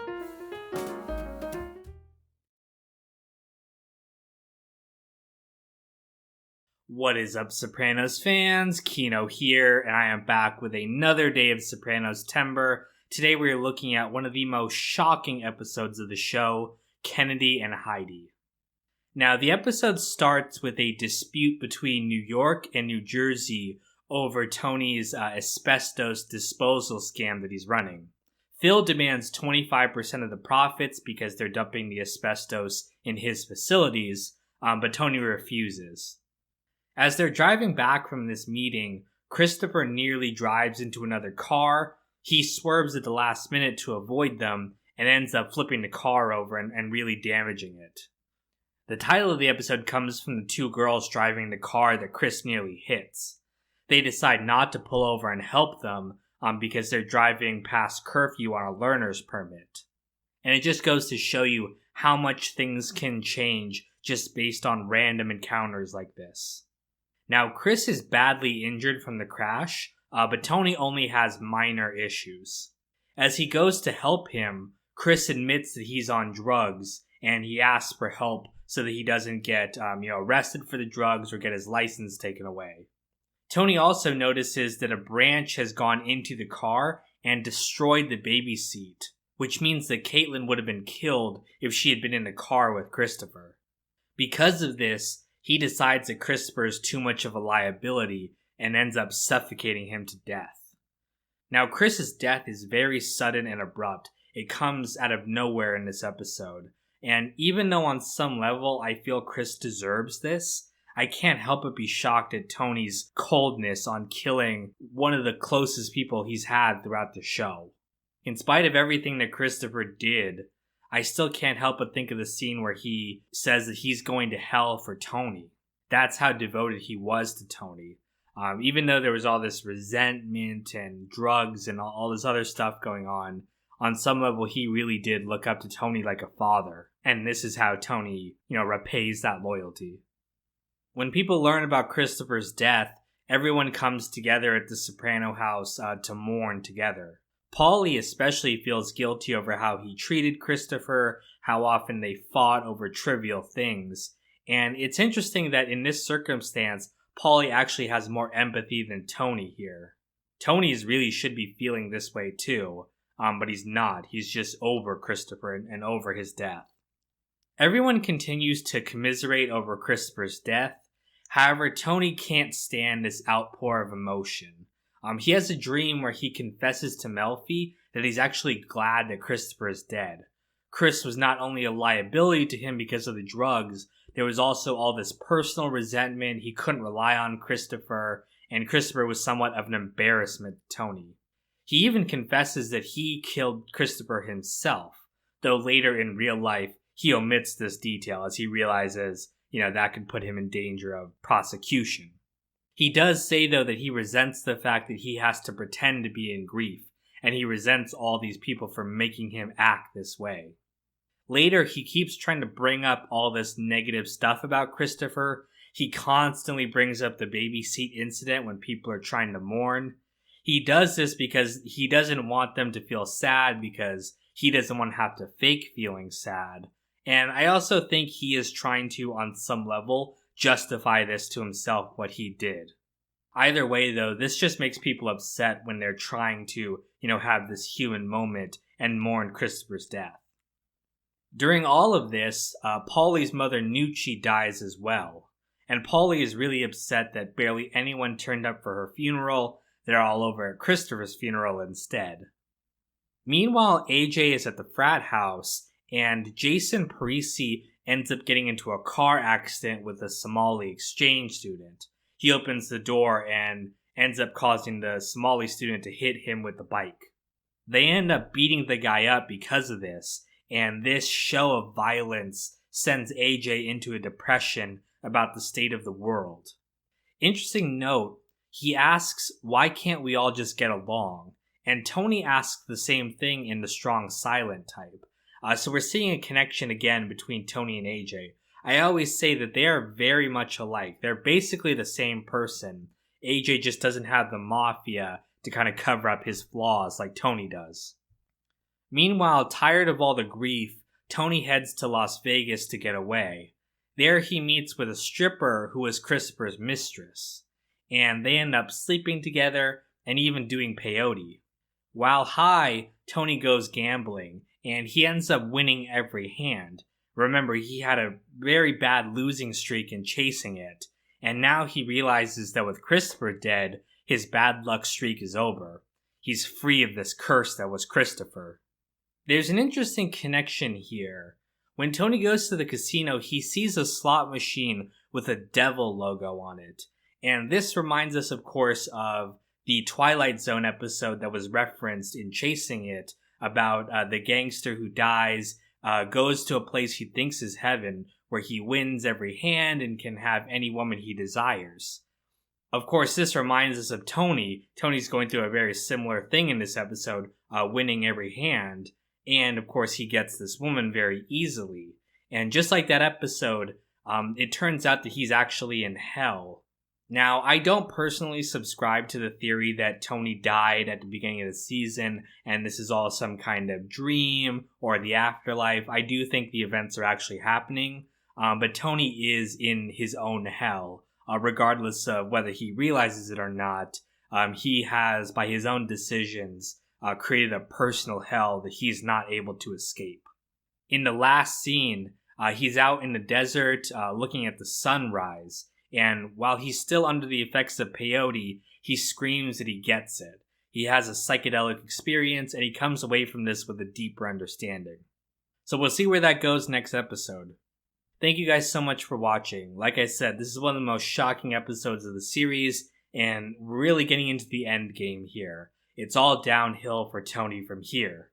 What is up, Sopranos fans? Kino here, and I am back with another day of Sopranos Timber. Today we are looking at one of the most shocking episodes of the show, Kennedy and Heidi. Now, the episode starts with a dispute between New York and New Jersey over Tony's asbestos disposal scam that he's running. Phil demands 25% of the profits because they're dumping the asbestos in his facilities, but Tony refuses. As they're driving back from this meeting, Christopher nearly drives into another car. He swerves at the last minute to avoid them and ends up flipping the car over and really damaging it. The title of the episode comes from the two girls driving the car that Chris nearly hits. They decide not to pull over and help them because they're driving past curfew on a learner's permit. And it just goes to show you how much things can change just based on random encounters like this. Now, Chris is badly injured from the crash, but Tony only has minor issues. As he goes to help him, Chris admits that he's on drugs, and he asks for help so that he doesn't get arrested for the drugs or get his license taken away. Tony also notices that a branch has gone into the car and destroyed the baby seat, which means that Caitlin would have been killed if she had been in the car with Christopher. Because of this, he decides that Christopher is too much of a liability and ends up suffocating him to death. Now, Chris's death is very sudden and abrupt. It comes out of nowhere in this episode. And even though on some level I feel Chris deserves this, I can't help but be shocked at Tony's coldness on killing one of the closest people he's had throughout the show. In spite of everything that Christopher did, I still can't help but think of the scene where he says that he's going to hell for Tony. That's how devoted he was to Tony. Even though there was all this resentment and drugs and all this other stuff going on some level he really did look up to Tony like a father. And this is how Tony, repays that loyalty. When people learn about Christopher's death, everyone comes together at the Soprano house to mourn together. Paulie especially feels guilty over how he treated Christopher, how often they fought over trivial things. And it's interesting that in this circumstance, Paulie actually has more empathy than Tony here. Tony's really should be feeling this way too, but he's not. He's just over Christopher and over his death. Everyone continues to commiserate over Christopher's death. However, Tony can't stand this outpour of emotion. He has a dream where he confesses to Melfi that he's actually glad that Christopher is dead. Chris was not only a liability to him because of the drugs, there was also all this personal resentment. He couldn't rely on Christopher, and Christopher was somewhat of an embarrassment to Tony. He even confesses that he killed Christopher himself, though later in real life, he omits this detail as he realizes, that could put him in danger of prosecution. He does say, though, that he resents the fact that he has to pretend to be in grief, and he resents all these people for making him act this way. Later, he keeps trying to bring up all this negative stuff about Christopher. He constantly brings up the baby seat incident when people are trying to mourn. He does this because he doesn't want them to feel sad because he doesn't want to have to fake feeling sad. And I also think he is trying to, on some level, justify this to himself, what he did. Either way, though, this just makes people upset when they're trying to, have this human moment and mourn Christopher's death. During all of this, Polly's mother Nucci dies as well. And Polly is really upset that barely anyone turned up for her funeral. They're all over at Christopher's funeral instead. Meanwhile, AJ is at the frat house, and Jason Parisi ends up getting into a car accident with a Somali exchange student. He opens the door and ends up causing the Somali student to hit him with the bike. They end up beating the guy up because of this, and this show of violence sends AJ into a depression about the state of the world. Interesting note, he asks, why can't we all just get along? And Tony asks the same thing in the strong silent type. So we're seeing a connection again between Tony and AJ. I always say that they are very much alike. They're basically the same person. AJ just doesn't have the mafia to kind of cover up his flaws like Tony does. Meanwhile, tired of all the grief, Tony heads to Las Vegas to get away. There he meets with a stripper who is Christopher's mistress, and they end up sleeping together and even doing peyote. While high, Tony goes gambling, and he ends up winning every hand. Remember, he had a very bad losing streak in chasing it, and now he realizes that with Christopher dead, his bad luck streak is over. He's free of this curse that was Christopher. There's an interesting connection here. When Tony goes to the casino, he sees a slot machine with a devil logo on it. And this reminds us, of course, of the Twilight Zone episode that was referenced in Chasing It about the gangster who dies, goes to a place he thinks is heaven, where he wins every hand and can have any woman he desires. Of course, this reminds us of Tony. Tony's going through a very similar thing in this episode, winning every hand. And, of course, he gets this woman very easily. And just like that episode, it turns out that he's actually in hell. Now, I don't personally subscribe to the theory that Tony died at the beginning of the season, and this is all some kind of dream or the afterlife. I do think the events are actually happening, but Tony is in his own hell, regardless of whether he realizes it or not. He has, by his own decisions, created a personal hell that he's not able to escape. In the last scene, he's out in the desert looking at the sunrise, and while he's still under the effects of peyote, he screams that he gets it. He has a psychedelic experience, and he comes away from this with a deeper understanding. So we'll see where that goes next episode. Thank you guys so much for watching. Like I said, this is one of the most shocking episodes of the series, and really getting into the end game here. It's all downhill for Tony from here.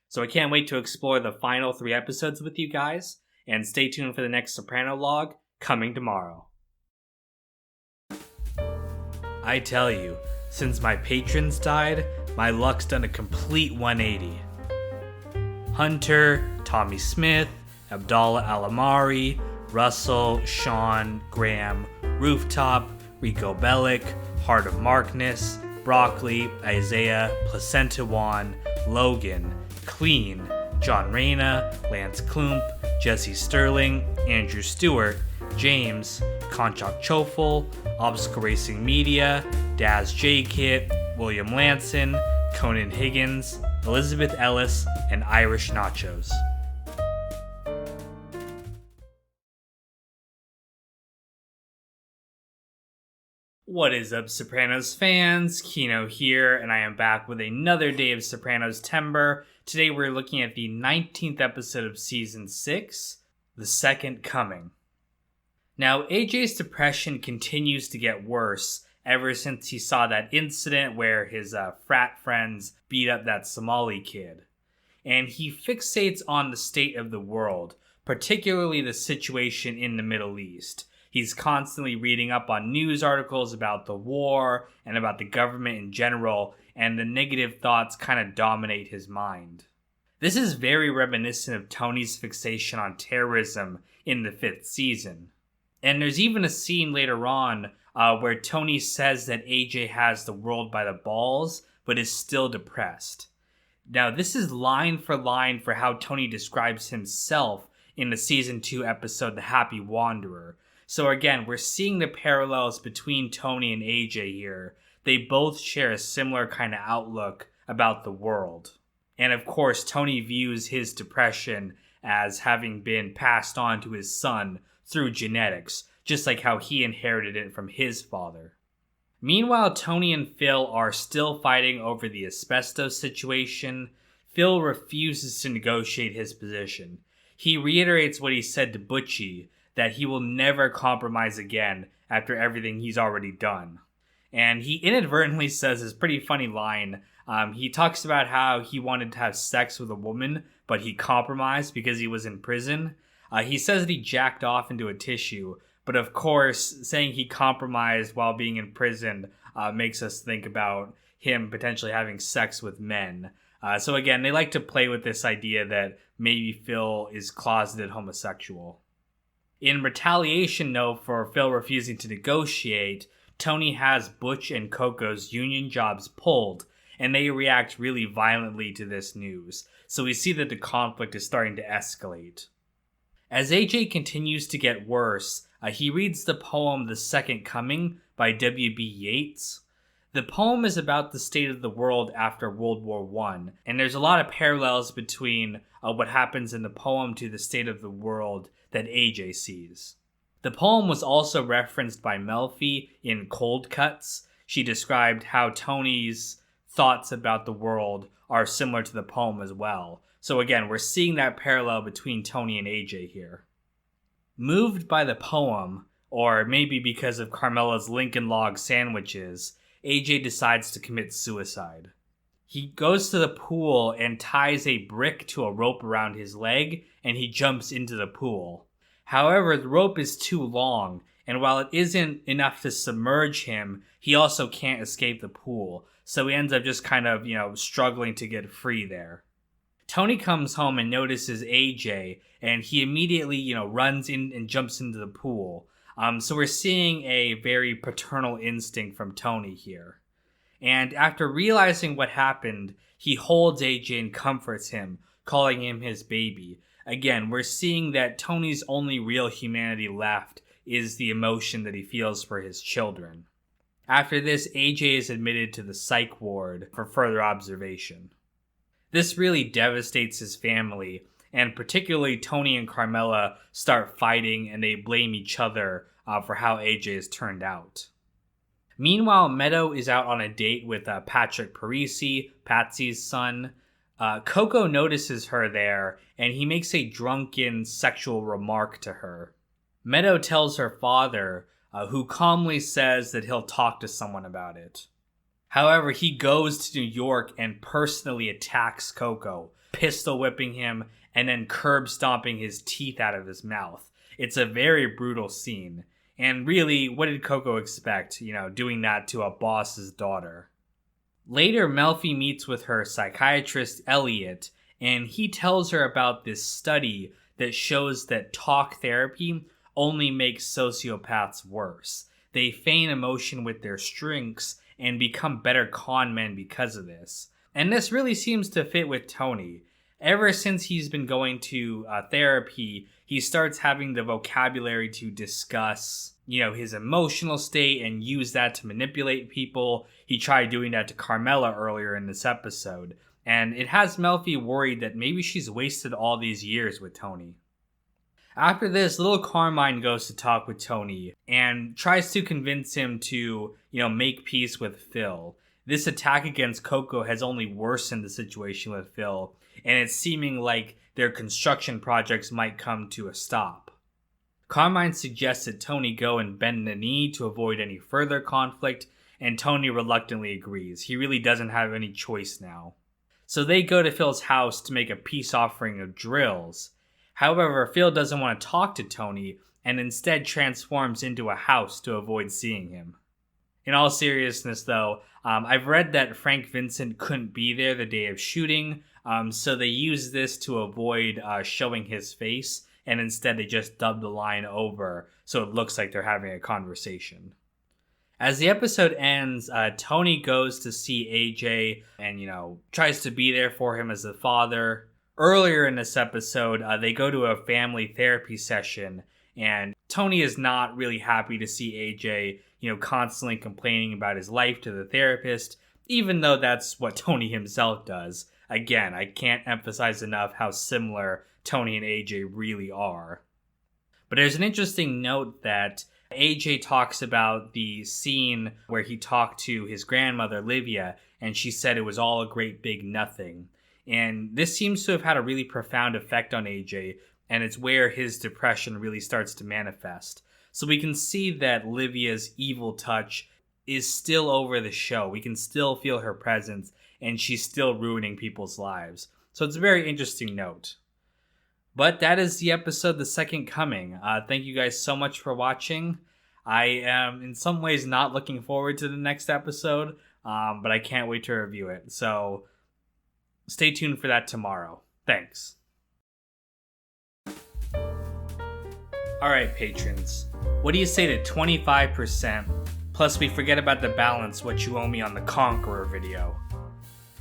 So I can't wait to explore the final 3 episodes with you guys, and stay tuned for the next Soprano log coming tomorrow. I tell you, since my patrons died, my luck's done a complete 180. Hunter, Tommy Smith, Abdallah Alamari, Russell, Sean, Graham, Rooftop, Rico Bellic, Heart of Markness, Broccoli, Isaiah, Placenta Juan, Logan, Clean, John Reyna, Lance Klump, Jesse Sterling, Andrew Stewart, James, Konchak Chofel, Obstacle Racing Media, Daz J. Kit, William Lanson, Conan Higgins, Elizabeth Ellis, and Irish Nachos. What is up, Sopranos fans? Kino here, and I am back with another day of Sopranos Timber. Today we're looking at the 19th episode of Season 6, The Second Coming. Now, AJ's depression continues to get worse ever since he saw that incident where his frat friends beat up that Somali kid. And he fixates on the state of the world, particularly the situation in the Middle East. He's constantly reading up on news articles about the war and about the government in general, and the negative thoughts kind of dominate his mind. This is very reminiscent of Tony's fixation on terrorism in the 5th season. And there's even a scene later on where Tony says that AJ has the world by the balls, but is still depressed. Now, this is line for line for how Tony describes himself in the season 2 episode, The Happy Wanderer. So again, we're seeing the parallels between Tony and AJ here. They both share a similar kind of outlook about the world. And of course, Tony views his depression as having been passed on to his son through genetics, just like how he inherited it from his father. Meanwhile, Tony and Phil are still fighting over the asbestos situation. Phil refuses to negotiate his position. He reiterates what he said to Butchie, that he will never compromise again after everything he's already done. And he inadvertently says this pretty funny line. He talks about how he wanted to have sex with a woman, but he compromised because he was in prison. He says that he jacked off into a tissue, but of course, saying he compromised while being in prison makes us think about him potentially having sex with men. So again, they like to play with this idea that maybe Phil is closeted homosexual. In retaliation, though, for Phil refusing to negotiate, Tony has Butch and Coco's union jobs pulled, and they react really violently to this news. So we see that the conflict is starting to escalate. As AJ continues to get worse, he reads the poem The Second Coming by W.B. Yeats. The poem is about the state of the world after World War I, and there's a lot of parallels between what happens in the poem to the state of the world that AJ sees. The poem was also referenced by Melfi in Cold Cuts. She described how Tony's thoughts about the world are similar to the poem as well. So again, we're seeing that parallel between Tony and AJ here. Moved by the poem, or maybe because of Carmela's Lincoln Log sandwiches, AJ decides to commit suicide. He goes to the pool and ties a brick to a rope around his leg, and he jumps into the pool. However, the rope is too long, and while it isn't enough to submerge him, he also can't escape the pool, so he ends up just kind of, struggling to get free there. Tony comes home and notices AJ, and he immediately, runs in and jumps into the pool. So we're seeing a very paternal instinct from Tony here. And after realizing what happened, he holds AJ and comforts him, calling him his baby. Again, we're seeing that Tony's only real humanity left is the emotion that he feels for his children. After this, AJ is admitted to the psych ward for further observation. This really devastates his family, and particularly Tony and Carmela start fighting and they blame each other for how AJ has turned out. Meanwhile, Meadow is out on a date with Patrick Parisi, Patsy's son. Coco notices her there, and he makes a drunken sexual remark to her. Meadow tells her father, who calmly says that he'll talk to someone about it. However, he goes to New York and personally attacks Coco, pistol whipping him and then curb stomping his teeth out of his mouth. It's a very brutal scene. And really, what did Coco expect, doing that to a boss's daughter? Later, Melfi meets with her psychiatrist, Elliot, and he tells her about this study that shows that talk therapy only makes sociopaths worse. They feign emotion with their strengths and become better con men because of this. And this really seems to fit with Tony. Ever since he's been going to therapy, he starts having the vocabulary to discuss, his emotional state and use that to manipulate people. He tried doing that to Carmela earlier in this episode. And it has Melfi worried that maybe she's wasted all these years with Tony. After this, little Carmine goes to talk with Tony and tries to convince him to, make peace with Phil. This attack against Coco has only worsened the situation with Phil, and it's seeming like their construction projects might come to a stop. Carmine suggests that Tony go and bend the knee to avoid any further conflict, and Tony reluctantly agrees. He really doesn't have any choice now. So they go to Phil's house to make a peace offering of drills. However, Phil doesn't want to talk to Tony and instead transforms into a house to avoid seeing him. In all seriousness, though, I've read that Frank Vincent couldn't be there the day of shooting, so they use this to avoid showing his face, and instead they just dub the line over so it looks like they're having a conversation. As the episode ends, Tony goes to see AJ and, tries to be there for him as a father. Earlier in this episode, they go to a family therapy session, and Tony is not really happy to see AJ, constantly complaining about his life to the therapist, even though that's what Tony himself does. Again, I can't emphasize enough how similar Tony and AJ really are. But there's an interesting note that AJ talks about the scene where he talked to his grandmother, Livia, and she said it was all a great big nothing. And this seems to have had a really profound effect on AJ, and it's where his depression really starts to manifest. So we can see that Livia's evil touch is still over the show. We can still feel her presence, and she's still ruining people's lives. So it's a very interesting note. But that is the episode, The Second Coming. Thank you guys so much for watching. I am in some ways not looking forward to the next episode, but I can't wait to review it. So stay tuned for that tomorrow. Thanks. Alright, patrons. What do you say to 25%? Plus we forget about the balance, what you owe me on the Conqueror video.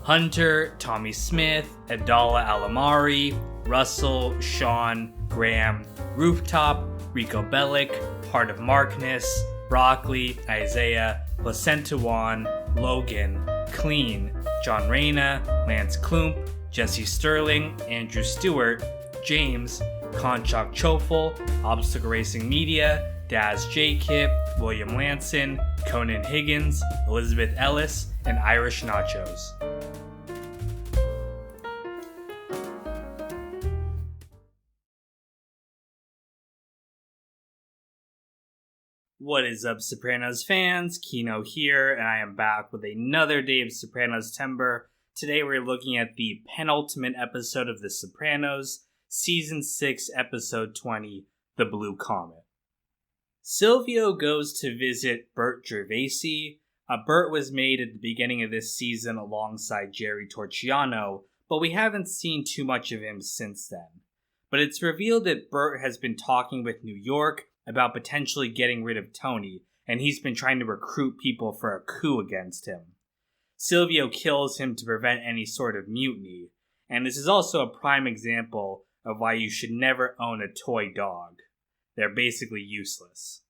Hunter, Tommy Smith, Adala Alamari, Russell, Sean, Graham, Rooftop, Rico Bellic, Heart of Markness, Broccoli, Isaiah, Placenta Juan, Logan, Clean, John Reyna, Lance Klump, Jesse Sterling, Andrew Stewart, James, Conchok Chofel, Obstacle Racing Media, Daz J. Kip, William Lanson, Conan Higgins, Elizabeth Ellis, and Irish Nachos. What is up, Sopranos fans? Kino here, and I am back with another day of Sopranos Timber. Today we're looking at the penultimate episode of The Sopranos, Season 6, Episode 20, The Blue Comet. Silvio goes to visit Bert Gervasi. Bert was made at the beginning of this season alongside Jerry Torchiano, but we haven't seen too much of him since then. But it's revealed that Bert has been talking with New York about potentially getting rid of Tony, and he's been trying to recruit people for a coup against him. Silvio kills him to prevent any sort of mutiny, and this is also a prime example of why you should never own a toy dog. They're basically useless.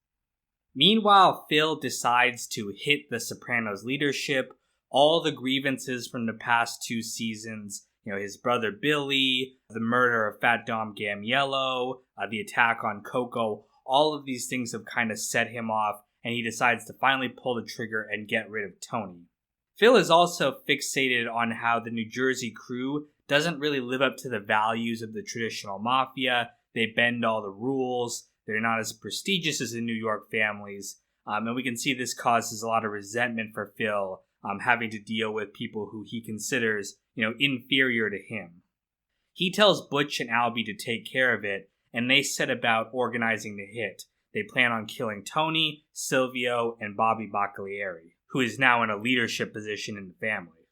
Meanwhile, Phil decides to hit the Sopranos leadership, all the grievances from the past 2 seasons, his brother Billy, the murder of Fat Dom Gamiello, the attack on Coco, all of these things have kind of set him off, and he decides to finally pull the trigger and get rid of Tony. Phil is also fixated on how the New Jersey crew doesn't really live up to the values of the traditional mafia. They bend all the rules. They're not as prestigious as the New York families. And we can see this causes a lot of resentment for Phil, having to deal with people who he considers, inferior to him. He tells Butch and Albie to take care of it, and they set about organizing the hit. They plan on killing Tony, Silvio, and Bobby Bacalieri, who is now in a leadership position in the family.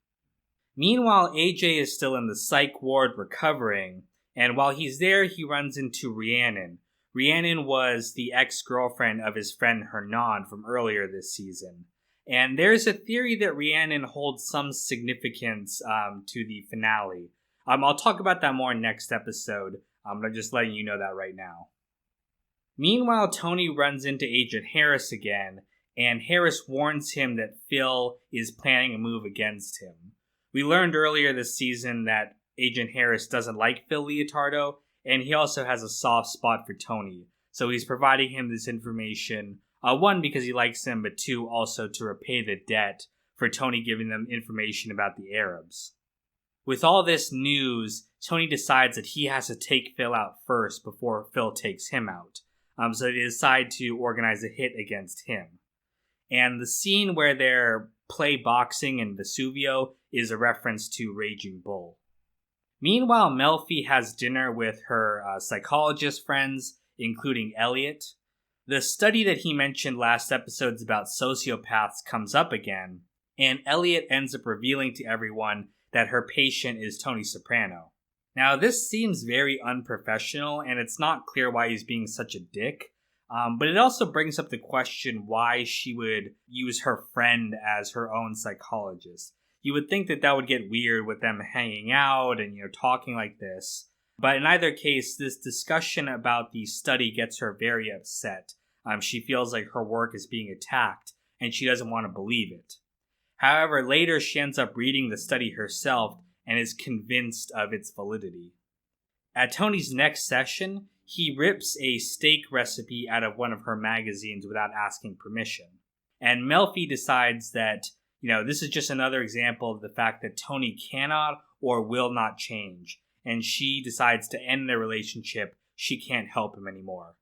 Meanwhile, AJ is still in the psych ward recovering, and while he's there, he runs into Rhiannon. Rhiannon was the ex-girlfriend of his friend Hernan from earlier this season. And there's a theory that Rhiannon holds some significance to the finale. I'll talk about that more next episode. I'm just letting you know that right now. Meanwhile, Tony runs into Agent Harris again, and Harris warns him that Phil is planning a move against him. We learned earlier this season that Agent Harris doesn't like Phil Leotardo, and he also has a soft spot for Tony. So he's providing him this information, 1, because he likes him, but 2, also to repay the debt for Tony giving them information about the Arabs. With all this news, Tony decides that he has to take Phil out first before Phil takes him out. So they decide to organize a hit against him. And the scene where they're play boxing in Vesuvio is a reference to Raging Bull. Meanwhile, Melfi has dinner with her psychologist friends, including Elliot. The study that he mentioned last episodes about sociopaths comes up again, and Elliot ends up revealing to everyone that her patient is Tony Soprano. Now, this seems very unprofessional, and it's not clear why he's being such a dick. But it also brings up the question why she would use her friend as her own psychologist. You would think that would get weird with them hanging out and, talking like this. But in either case, this discussion about the study gets her very upset. She feels like her work is being attacked, and she doesn't want to believe it. However, later she ends up reading the study herself and is convinced of its validity. At Tony's next session, he rips a steak recipe out of one of her magazines without asking permission. And Melfi decides that, this is just another example of the fact that Tony cannot or will not change, and she decides to end their relationship. She can't help him anymore.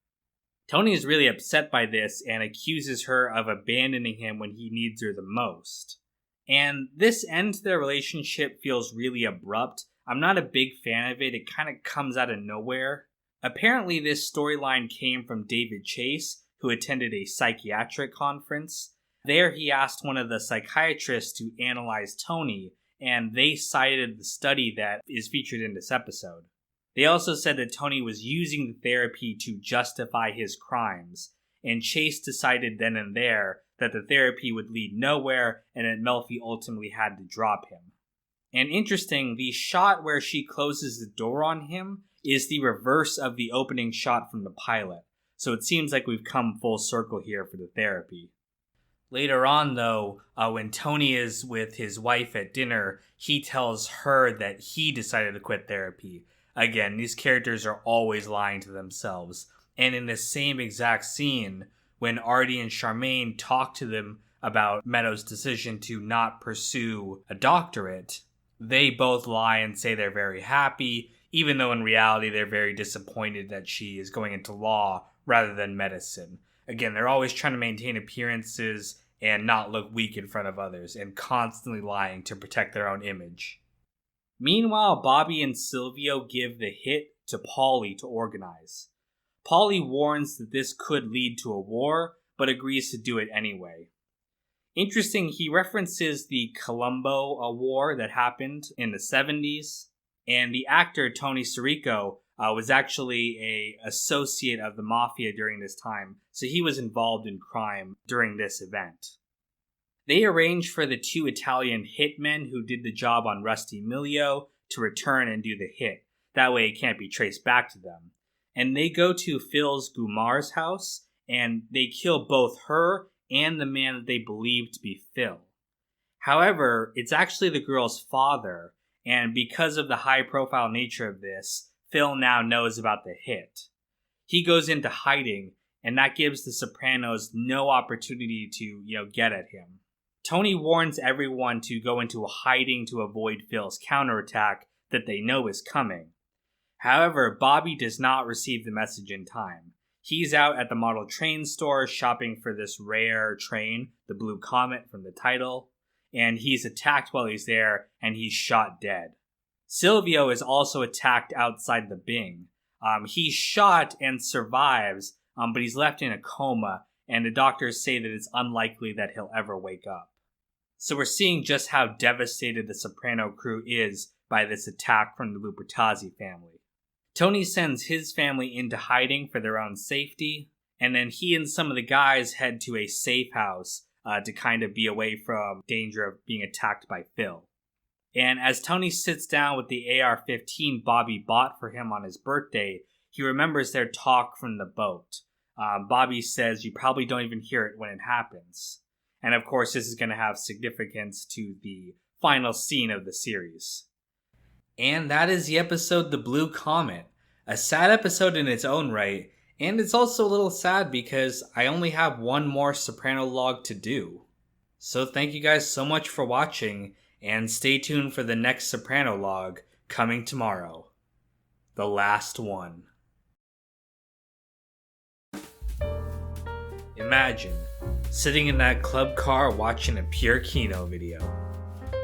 Tony is really upset by this and accuses her of abandoning him when he needs her the most. And this end to their relationship feels really abrupt. I'm not a big fan of it. It kind of comes out of nowhere. Apparently, this storyline came from David Chase, who attended a psychiatric conference. There, he asked one of the psychiatrists to analyze Tony, and they cited the study that is featured in this episode. They also said that Tony was using the therapy to justify his crimes, and Chase decided then and there that the therapy would lead nowhere and that Melfi ultimately had to drop him. And interesting, the shot where she closes the door on him is the reverse of the opening shot from the pilot, so it seems like we've come full circle here for the therapy. Later on, though, when Tony is with his wife at dinner, he tells her that he decided to quit therapy. Again, these characters are always lying to themselves. And in the same exact scene, when Artie and Charmaine talk to them about Meadows' decision to not pursue a doctorate, they both lie and say they're very happy, even though in reality they're very disappointed that she is going into law rather than medicine. Again, they're always trying to maintain appearances and not look weak in front of others, and constantly lying to protect their own image. Meanwhile, Bobby and Silvio give the hit to Paulie to organize. Paulie warns that this could lead to a war, but agrees to do it anyway. Interesting, he references the Colombo War that happened in the 70s, and the actor Tony Sirico was actually an associate of the Mafia during this time, so he was involved in crime during this event. They arrange for the two Italian hitmen who did the job on Rusty Milio to return and do the hit. That way it can't be traced back to them. And they go to Phyllis Gumar's house, and they kill both her and the man that they believe to be Phil. However, it's actually the girl's father, and because of the high-profile nature of this, Phil now knows about the hit. He goes into hiding, and that gives the Sopranos no opportunity to, get at him. Tony warns everyone to go into hiding to avoid Phil's counterattack that they know is coming. However, Bobby does not receive the message in time. He's out at the model train store shopping for this rare train, the Blue Comet from the title, and he's attacked while he's there, and he's shot dead. Silvio is also attacked outside the Bing. He's shot and survives, but he's left in a coma, and the doctors say that it's unlikely that he'll ever wake up. So we're seeing just how devastated the Soprano crew is by this attack from the Lupertazzi family. Tony sends his family into hiding for their own safety, and then he and some of the guys head to a safe house to kind of be away from danger of being attacked by Phil. And as Tony sits down with the AR-15 Bobby bought for him on his birthday, he remembers their talk from the boat. Bobby says you probably don't even hear it when it happens. And of course, this is going to have significance to the final scene of the series. And that is the episode The Blue Comet. A sad episode in its own right, and it's also a little sad because I only have one more Soprano log to do. So thank you guys so much for watching, and stay tuned for the next Soprano log coming tomorrow. The last one. Imagine sitting in that club car watching a pure Kino video.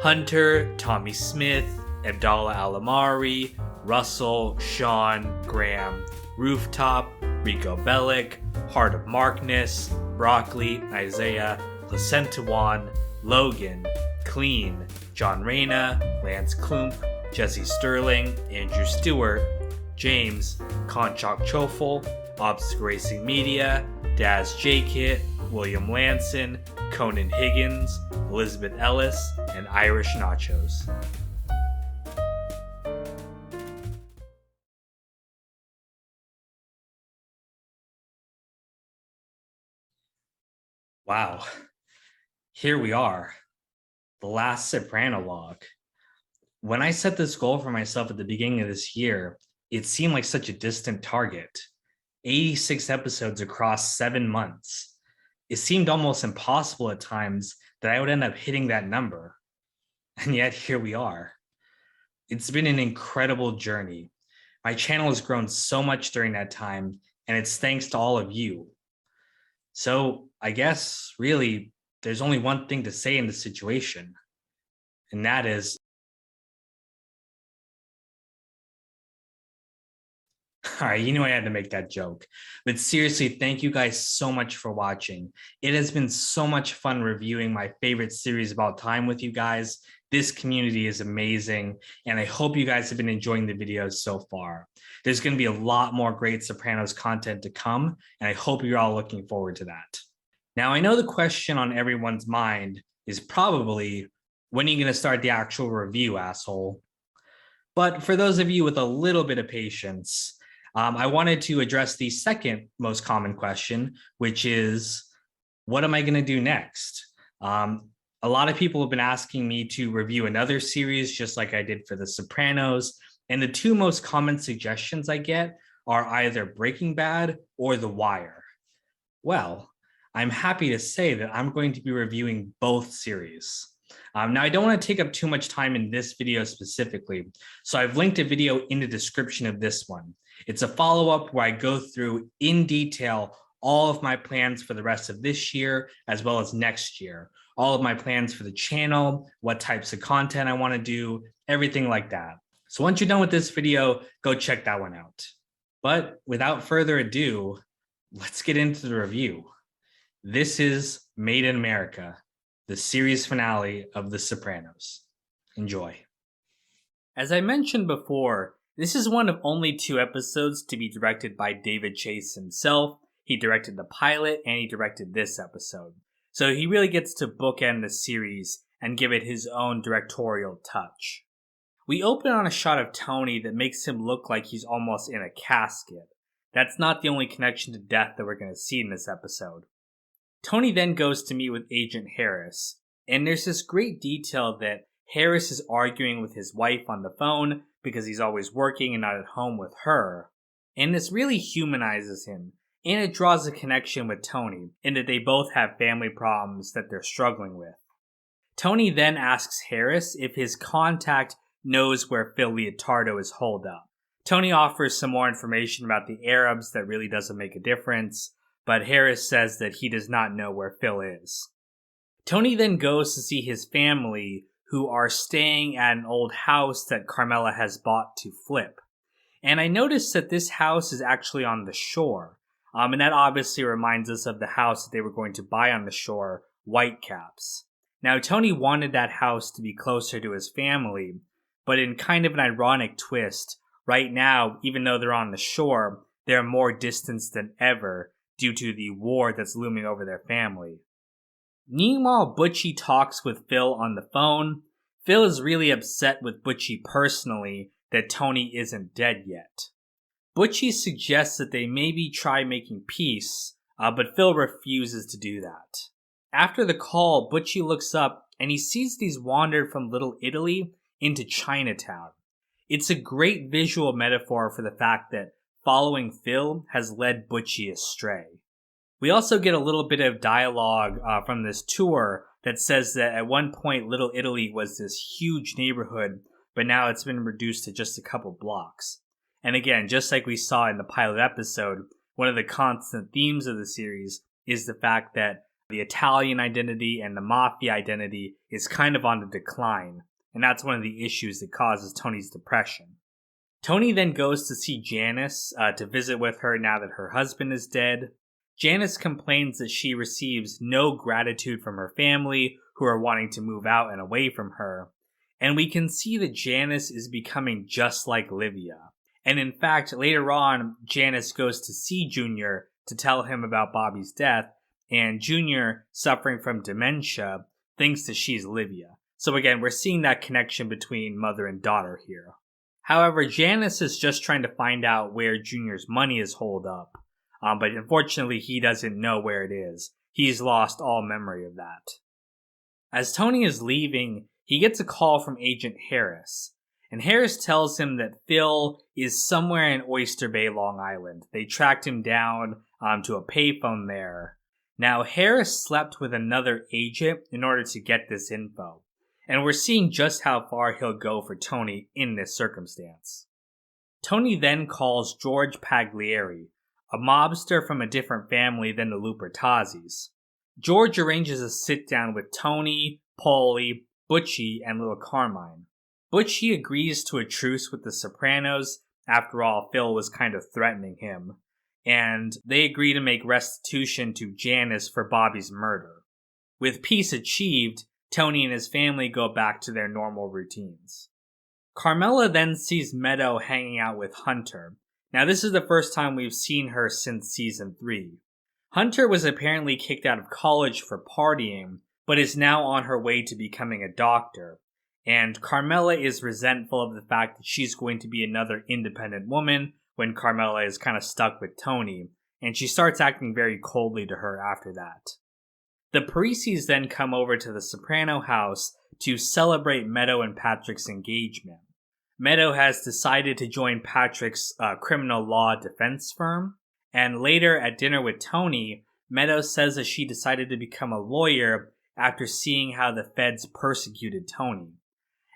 Hunter, Tommy Smith, Abdallah Alamari, Russell, Sean, Graham, Rooftop, Rico Bellic, Heart of Markness, Broccoli, Isaiah, Placentawan, Logan, Clean, John Reyna, Lance Klump, Jesse Sterling, Andrew Stewart, James, Konchak Chofel, Obstacle Racing Media, Daz J-Kit, William Lanson, Conan Higgins, Elizabeth Ellis, and Irish Nachos. Wow, here we are, the last Sopranolog. When I set this goal for myself at the beginning of this year, it seemed like such a distant target. 86 episodes across 7 months. It seemed almost impossible at times that I would end up hitting that number. And yet here we are. It's been an incredible journey. My channel has grown so much during that time, and it's thanks to all of you. So I guess really there's only one thing to say in this situation, and that is, all right, you knew I had to make that joke. But seriously, thank you guys so much for watching. It has been so much fun reviewing my favorite series of all time with you guys. This community is amazing, and I hope you guys have been enjoying the videos so far. There's going to be a lot more great Sopranos content to come, and I hope you're all looking forward to that. Now, I know the question on everyone's mind is probably, when are you going to start the actual review, asshole? But for those of you with a little bit of patience, I wanted to address the second most common question, which is, what am I going to do next? A lot of people have been asking me to review another series, just like I did for The Sopranos. And the two most common suggestions I get are either Breaking Bad or The Wire. Well, I'm happy to say that I'm going to be reviewing both series. Now, I don't want to take up too much time in this video specifically, so I've linked a video in the description of this one. It's a follow-up where I go through in detail all of my plans for the rest of this year, as well as next year. All of my plans for the channel, what types of content I want to do, everything like that. So once you're done with this video, go check that one out. But without further ado, let's get into the review. This is Made in America, the series finale of The Sopranos. Enjoy. As I mentioned before, this is one of only 2 episodes to be directed by David Chase himself. He directed the pilot and he directed this episode. So he really gets to bookend the series and give it his own directorial touch. We open on a shot of Tony that makes him look like he's almost in a casket. That's not the only connection to death that we're going to see in this episode. Tony then goes to meet with Agent Harris, and there's this great detail that Harris is arguing with his wife on the phone because he's always working and not at home with her. And this really humanizes him, and it draws a connection with Tony, in that they both have family problems that they're struggling with. Tony then asks Harris if his contact knows where Phil Leotardo is holed up. Tony offers some more information about the Arabs that really doesn't make a difference, but Harris says that he does not know where Phil is. Tony then goes to see his family, who are staying at an old house that Carmela has bought to flip. And I noticed that this house is actually on the shore. And that obviously reminds us of the house that they were going to buy on the shore, Whitecaps. Now, Tony wanted that house to be closer to his family, but in kind of an ironic twist, right now, even though they're on the shore, they're more distanced than ever due to the war that's looming over their family. Meanwhile, Butchie talks with Phil on the phone. Phil is really upset with Butchie personally that Tony isn't dead yet. Butchie suggests that they maybe try making peace, but Phil refuses to do that. After the call, Butchie looks up and he sees that he's wandered from Little Italy into Chinatown. It's a great visual metaphor for the fact that following Phil has led Butchie astray. We also get a little bit of dialogue from this tour that says that at one point Little Italy was this huge neighborhood, but now it's been reduced to just a couple blocks. And again, just like we saw in the pilot episode, one of the constant themes of the series is the fact that the Italian identity and the mafia identity is kind of on the decline, and that's one of the issues that causes Tony's depression. Tony then goes to see Janice to visit with her now that her husband is dead. Janice complains that she receives no gratitude from her family, who are wanting to move out and away from her. And we can see that Janice is becoming just like Livia. And in fact, later on, Janice goes to see Junior to tell him about Bobby's death, and Junior, suffering from dementia, thinks that she's Livia. So again, we're seeing that connection between mother and daughter here. However, Janice is just trying to find out where Junior's money is holed up, but unfortunately he doesn't know where it is. He's lost all memory of that. As Tony is leaving, he gets a call from Agent Harris, and Harris tells him that Phil is somewhere in Oyster Bay, Long Island. They tracked him down to a payphone there. Now, Harris slept with another agent in order to get this info, and we're seeing just how far he'll go for Tony in this circumstance. Tony then calls George Pagliari, a mobster from a different family than the Lupertazis. George arranges a sit-down with Tony, Paulie, Butchie, and little Carmine. Butchie agrees to a truce with the Sopranos. After all, Phil was kind of threatening him. And they agree to make restitution to Janice for Bobby's murder. With peace achieved, Tony and his family go back to their normal routines. Carmela then sees Meadow hanging out with Hunter. Now, this is the first time we've seen her since season 3. Hunter was apparently kicked out of college for partying, but is now on her way to becoming a doctor. And Carmela is resentful of the fact that she's going to be another independent woman when Carmela is kind of stuck with Tony, and she starts acting very coldly to her after that. The Parisis then come over to the Soprano house to celebrate Meadow and Patrick's engagement. Meadow has decided to join Patrick's criminal law defense firm, and later at dinner with Tony, Meadow says that she decided to become a lawyer after seeing how the feds persecuted Tony.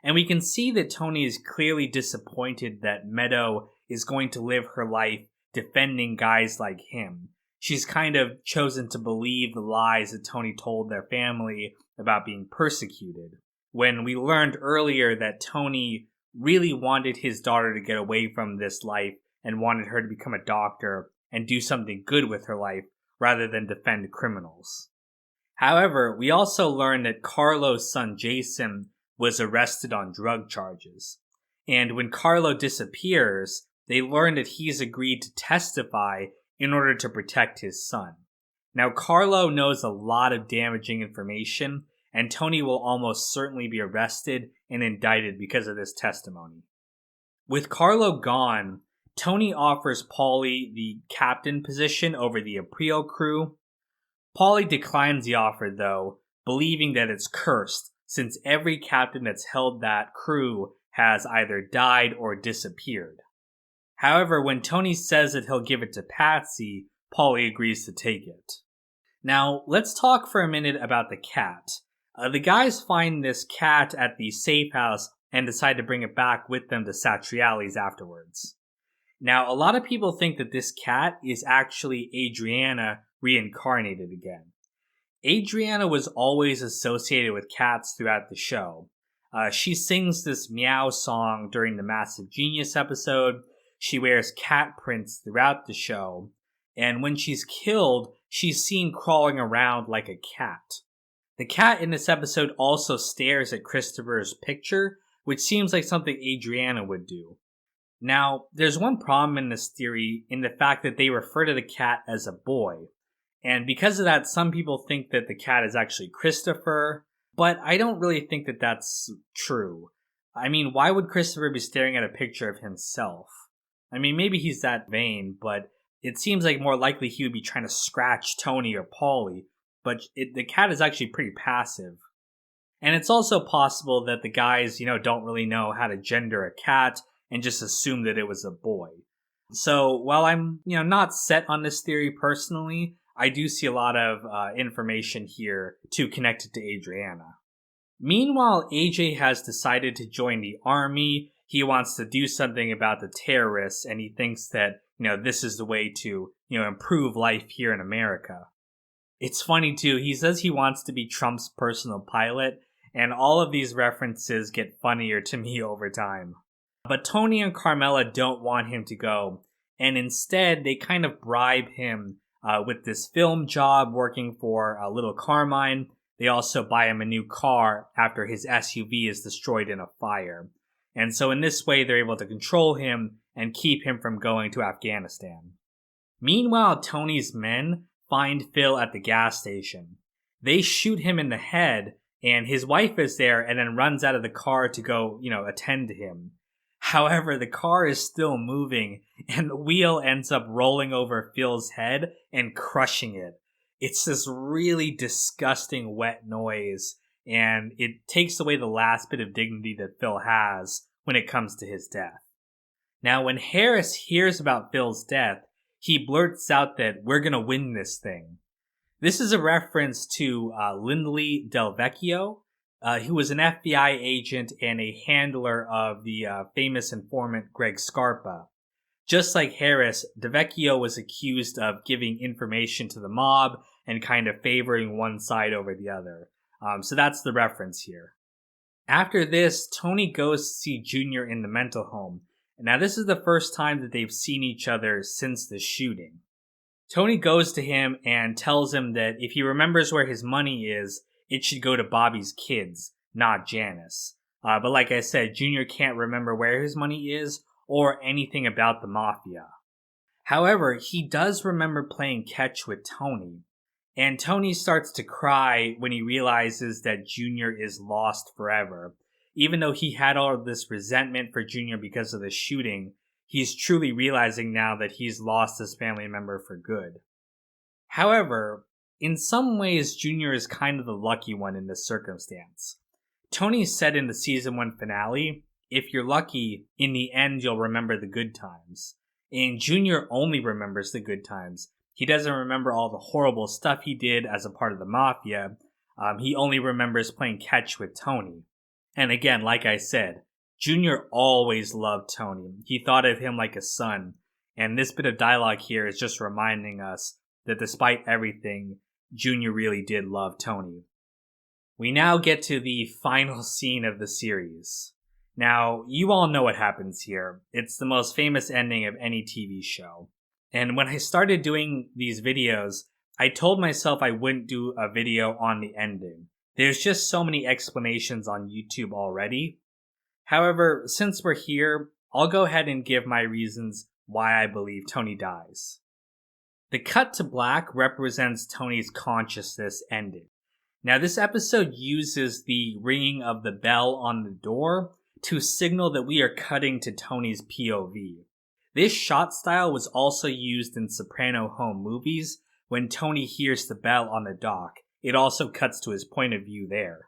And we can see that Tony is clearly disappointed that Meadow is going to live her life defending guys like him. She's kind of chosen to believe the lies that Tony told their family about being persecuted, when we learned earlier that Tony really wanted his daughter to get away from this life and wanted her to become a doctor and do something good with her life rather than defend criminals. However, we also learned that Carlo's son Jason was arrested on drug charges. And when Carlo disappears, they learn that he's agreed to testify in order to protect his son. Now, Carlo knows a lot of damaging information, and Tony will almost certainly be arrested and indicted because of this testimony. With Carlo gone, Tony offers Paulie the captain position over the April crew. Paulie declines the offer, though, believing that it's cursed, since every captain that's held that crew has either died or disappeared. However, when Tony says that he'll give it to Patsy, Paulie agrees to take it. Now, let's talk for a minute about the cat. The guys find this cat at the safe house and decide to bring it back with them to Satriali's afterwards. Now, a lot of people think that this cat is actually Adriana reincarnated again. Adriana was always associated with cats throughout the show. She sings this meow song during the Massive Genius episode. She wears cat prints throughout the show. And when she's killed, she's seen crawling around like a cat. The cat in this episode also stares at Christopher's picture, which seems like something Adriana would do. Now, there's one problem in this theory in the fact that they refer to the cat as a boy. And because of that, some people think that the cat is actually Christopher, but I don't really think that that's true. I mean, why would Christopher be staring at a picture of himself? I mean, maybe he's that vain, but it seems like more likely he would be trying to scratch Tony or Paulie, but the cat is actually pretty passive. And it's also possible that the guys, don't really know how to gender a cat and just assume that it was a boy. So while I'm, not set on this theory personally, I do see a lot of information here to connect it to Adriana. Meanwhile, AJ has decided to join the army. He wants to do something about the terrorists, and he thinks that, this is the way to, improve life here in America. It's funny, too. He says he wants to be Trump's personal pilot, and all of these references get funnier to me over time. But Tony and Carmela don't want him to go, and instead they kind of bribe him with this film job working for little Carmine. They also buy him a new car after his SUV is destroyed in a fire. And so in this way, they're able to control him and keep him from going to Afghanistan. Meanwhile, Tony's men find Phil at the gas station. They shoot him in the head, and his wife is there and then runs out of the car to go, attend to him. However, the car is still moving, and the wheel ends up rolling over Phil's head and crushing it. It's this really disgusting wet noise, and it takes away the last bit of dignity that Phil has when it comes to his death. Now, when Harris hears about Phil's death, he blurts out that we're gonna win this thing. This is a reference to Lindley Del Vecchio, who was an FBI agent and a handler of the famous informant Greg Scarpa. Just like Harris, DeVecchio was accused of giving information to the mob and kind of favoring one side over the other. So that's the reference here. After this, Tony goes to see Junior in the mental home. Now, this is the first time that they've seen each other since the shooting. Tony goes to him and tells him that if he remembers where his money is, it should go to Bobby's kids, not Janice. But like I said, Junior can't remember where his money is or anything about the mafia. However, he does remember playing catch with Tony, and Tony starts to cry when he realizes that Junior is lost forever. Even though he had all of this resentment for Junior because of the shooting, he's truly realizing now that he's lost his family member for good. However, in some ways, Junior is kind of the lucky one in this circumstance. Tony said in the season 1 finale, if you're lucky, in the end you'll remember the good times. And Junior only remembers the good times. He doesn't remember all the horrible stuff he did as a part of the mafia. He only remembers playing catch with Tony. And again, like I said, Junior always loved Tony. He thought of him like a son. And this bit of dialogue here is just reminding us that despite everything, Junior really did love Tony. We now get to the final scene of the series. Now, you all know what happens here. It's the most famous ending of any TV show. And when I started doing these videos, I told myself I wouldn't do a video on the ending. There's just so many explanations on YouTube already. However, since we're here, I'll go ahead and give my reasons why I believe Tony dies. The cut to black represents Tony's consciousness ending. Now, this episode uses the ringing of the bell on the door to signal that we are cutting to Tony's POV. This shot style was also used in Soprano home movies. When Tony hears the bell on the dock, it also cuts to his point of view there.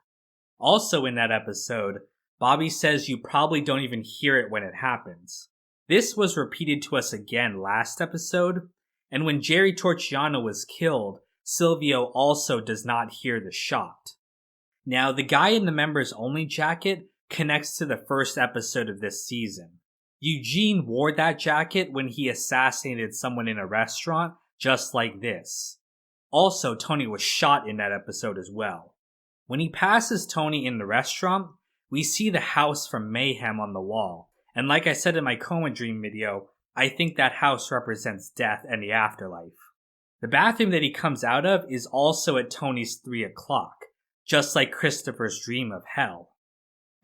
Also in that episode, Bobby says you probably don't even hear it when it happens. This was repeated to us again last episode, and when Jerry Torchiano was killed, Silvio also does not hear the shot. Now, the guy in the members only jacket connects to the first episode of this season. Eugene wore that jacket when he assassinated someone in a restaurant, just like this. Also, Tony was shot in that episode as well. When he passes Tony in the restaurant, we see the house from Mayhem on the wall, and like I said in my coma dream video, I think that house represents death and the afterlife. The bathroom that he comes out of is also at Tony's 3 o'clock, just like Christopher's dream of hell.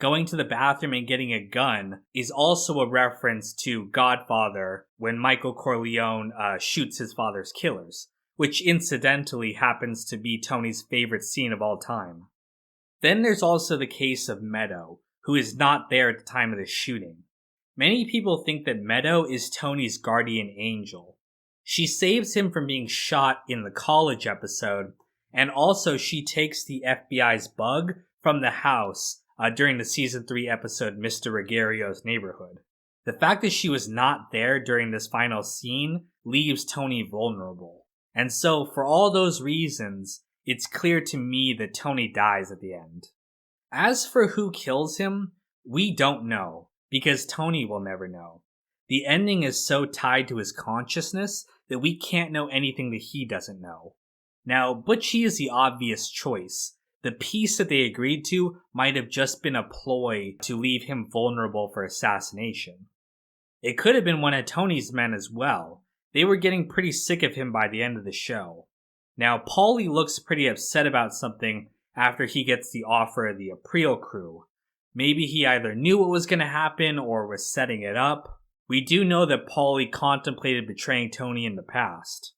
Going to the bathroom and getting a gun is also a reference to Godfather when Michael Corleone shoots his father's killers, which incidentally happens to be Tony's favorite scene of all time. Then there's also the case of Meadow, who is not there at the time of the shooting. Many people think that Meadow is Tony's guardian angel. She saves him from being shot in the college episode, and also she takes the FBI's bug from the house during the season 3 episode Mr. Ruggerio's Neighborhood. The fact that she was not there during this final scene leaves Tony vulnerable. And so, for all those reasons, it's clear to me that Tony dies at the end. As for who kills him, we don't know, because Tony will never know. The ending is so tied to his consciousness that we can't know anything that he doesn't know. Now, Butchie is the obvious choice. The peace that they agreed to might have just been a ploy to leave him vulnerable for assassination. It could have been one of Tony's men as well. They were getting pretty sick of him by the end of the show. Now, Paulie looks pretty upset about something after he gets the offer of the April crew. Maybe he either knew what was going to happen or was setting it up. We do know that Paulie contemplated betraying Tony in the past.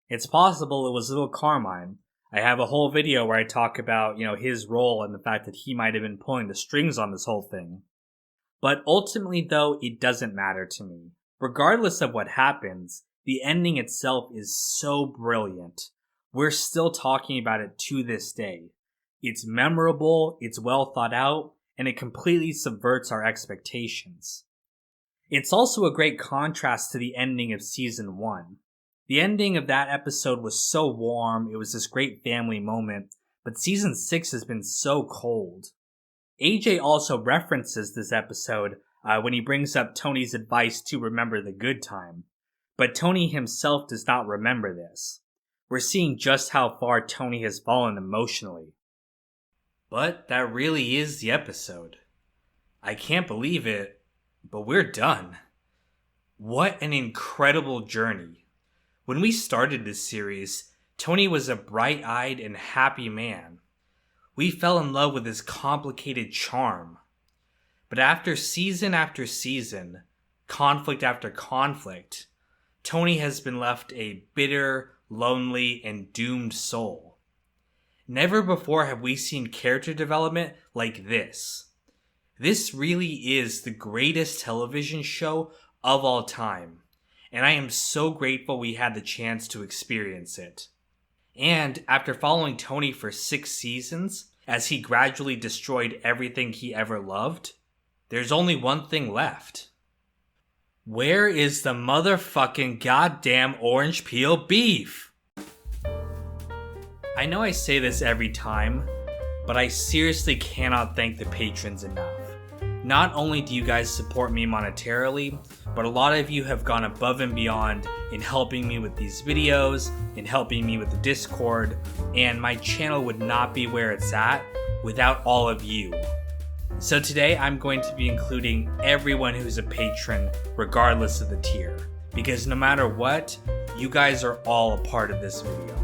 It's possible it was little Carmine. I have a whole video where I talk about, his role and the fact that he might have been pulling the strings on this whole thing. But ultimately, though, it doesn't matter to me. Regardless of what happens, the ending itself is so brilliant. We're still talking about it to this day. It's memorable, it's well thought out, and it completely subverts our expectations. It's also a great contrast to the ending of Season 1. The ending of that episode was so warm, it was this great family moment, but Season 6 has been so cold. AJ also references this episode when he brings up Tony's advice to remember the good time, but Tony himself does not remember this. We're seeing just how far Tony has fallen emotionally. But that really is the episode. I can't believe it, but we're done. What an incredible journey. When we started this series, Tony was a bright-eyed and happy man. We fell in love with his complicated charm. But after season, conflict after conflict, Tony has been left a bitter, lonely, and doomed soul. Never before have we seen character development like this. This really is the greatest television show of all time, and I am so grateful we had the chance to experience it. And after following Tony for 6 seasons, as he gradually destroyed everything he ever loved, there's only one thing left. Where is the motherfucking goddamn orange peel beef? I know I say this every time, but I seriously cannot thank the patrons enough. Not only do you guys support me monetarily, but a lot of you have gone above and beyond in helping me with these videos, in helping me with the Discord, and my channel would not be where it's at without all of you. So today I'm going to be including everyone who's a patron regardless of the tier, because no matter what, you guys are all a part of this video.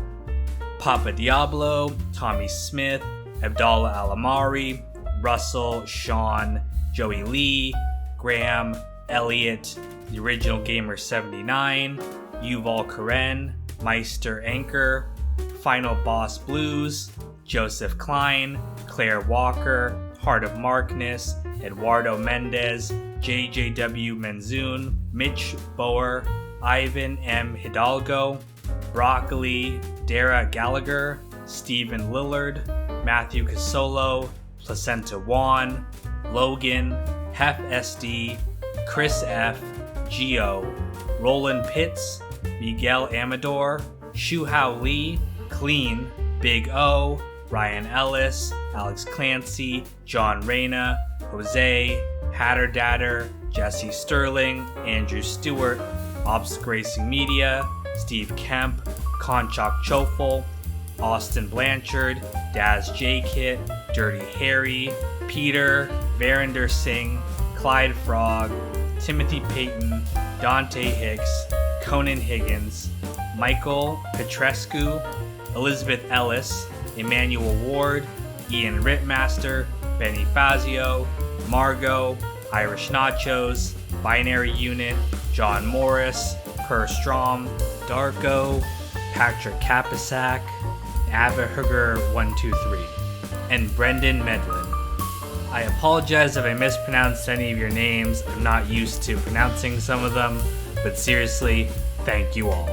Papa Diablo, Tommy Smith, Abdallah Alamari, Russell, Sean, Joey Lee, Graham, Elliot, The Original Gamer 79, Yuval Karen, Meister Anchor, Final Boss Blues, Joseph Klein, Claire Walker, Heart of Markness, Eduardo Mendez, JJW Menzoon, Mitch Boer, Ivan M. Hidalgo, Broccoli, Dara Gallagher, Stephen Lillard, Matthew Casolo, Placenta Juan, Logan, Hef SD, Chris F, Gio, Roland Pitts, Miguel Amador, Shuhao Lee, Clean, Big O, Ryan Ellis, Alex Clancy, John Reyna, Jose, Hatter Datter, Jesse Sterling, Andrew Stewart, Ops Racing Media, Steve Kemp, Conchok Chofel, Austin Blanchard, Daz J. Kit, Dirty Harry, Peter, Verinder Singh, Clyde Frog, Timothy Payton, Dante Hicks, Conan Higgins, Michael Petrescu, Elizabeth Ellis, Emmanuel Ward, Ian Rittmaster, Benny Fazio, Margot, Irish Nachos, Binary Unit, John Morris, Per Strom, Darko, Patrick Kapisak, Avahuger123, and Brendan Medlin. I apologize if I mispronounced any of your names. I'm not used to pronouncing some of them, but seriously, thank you all.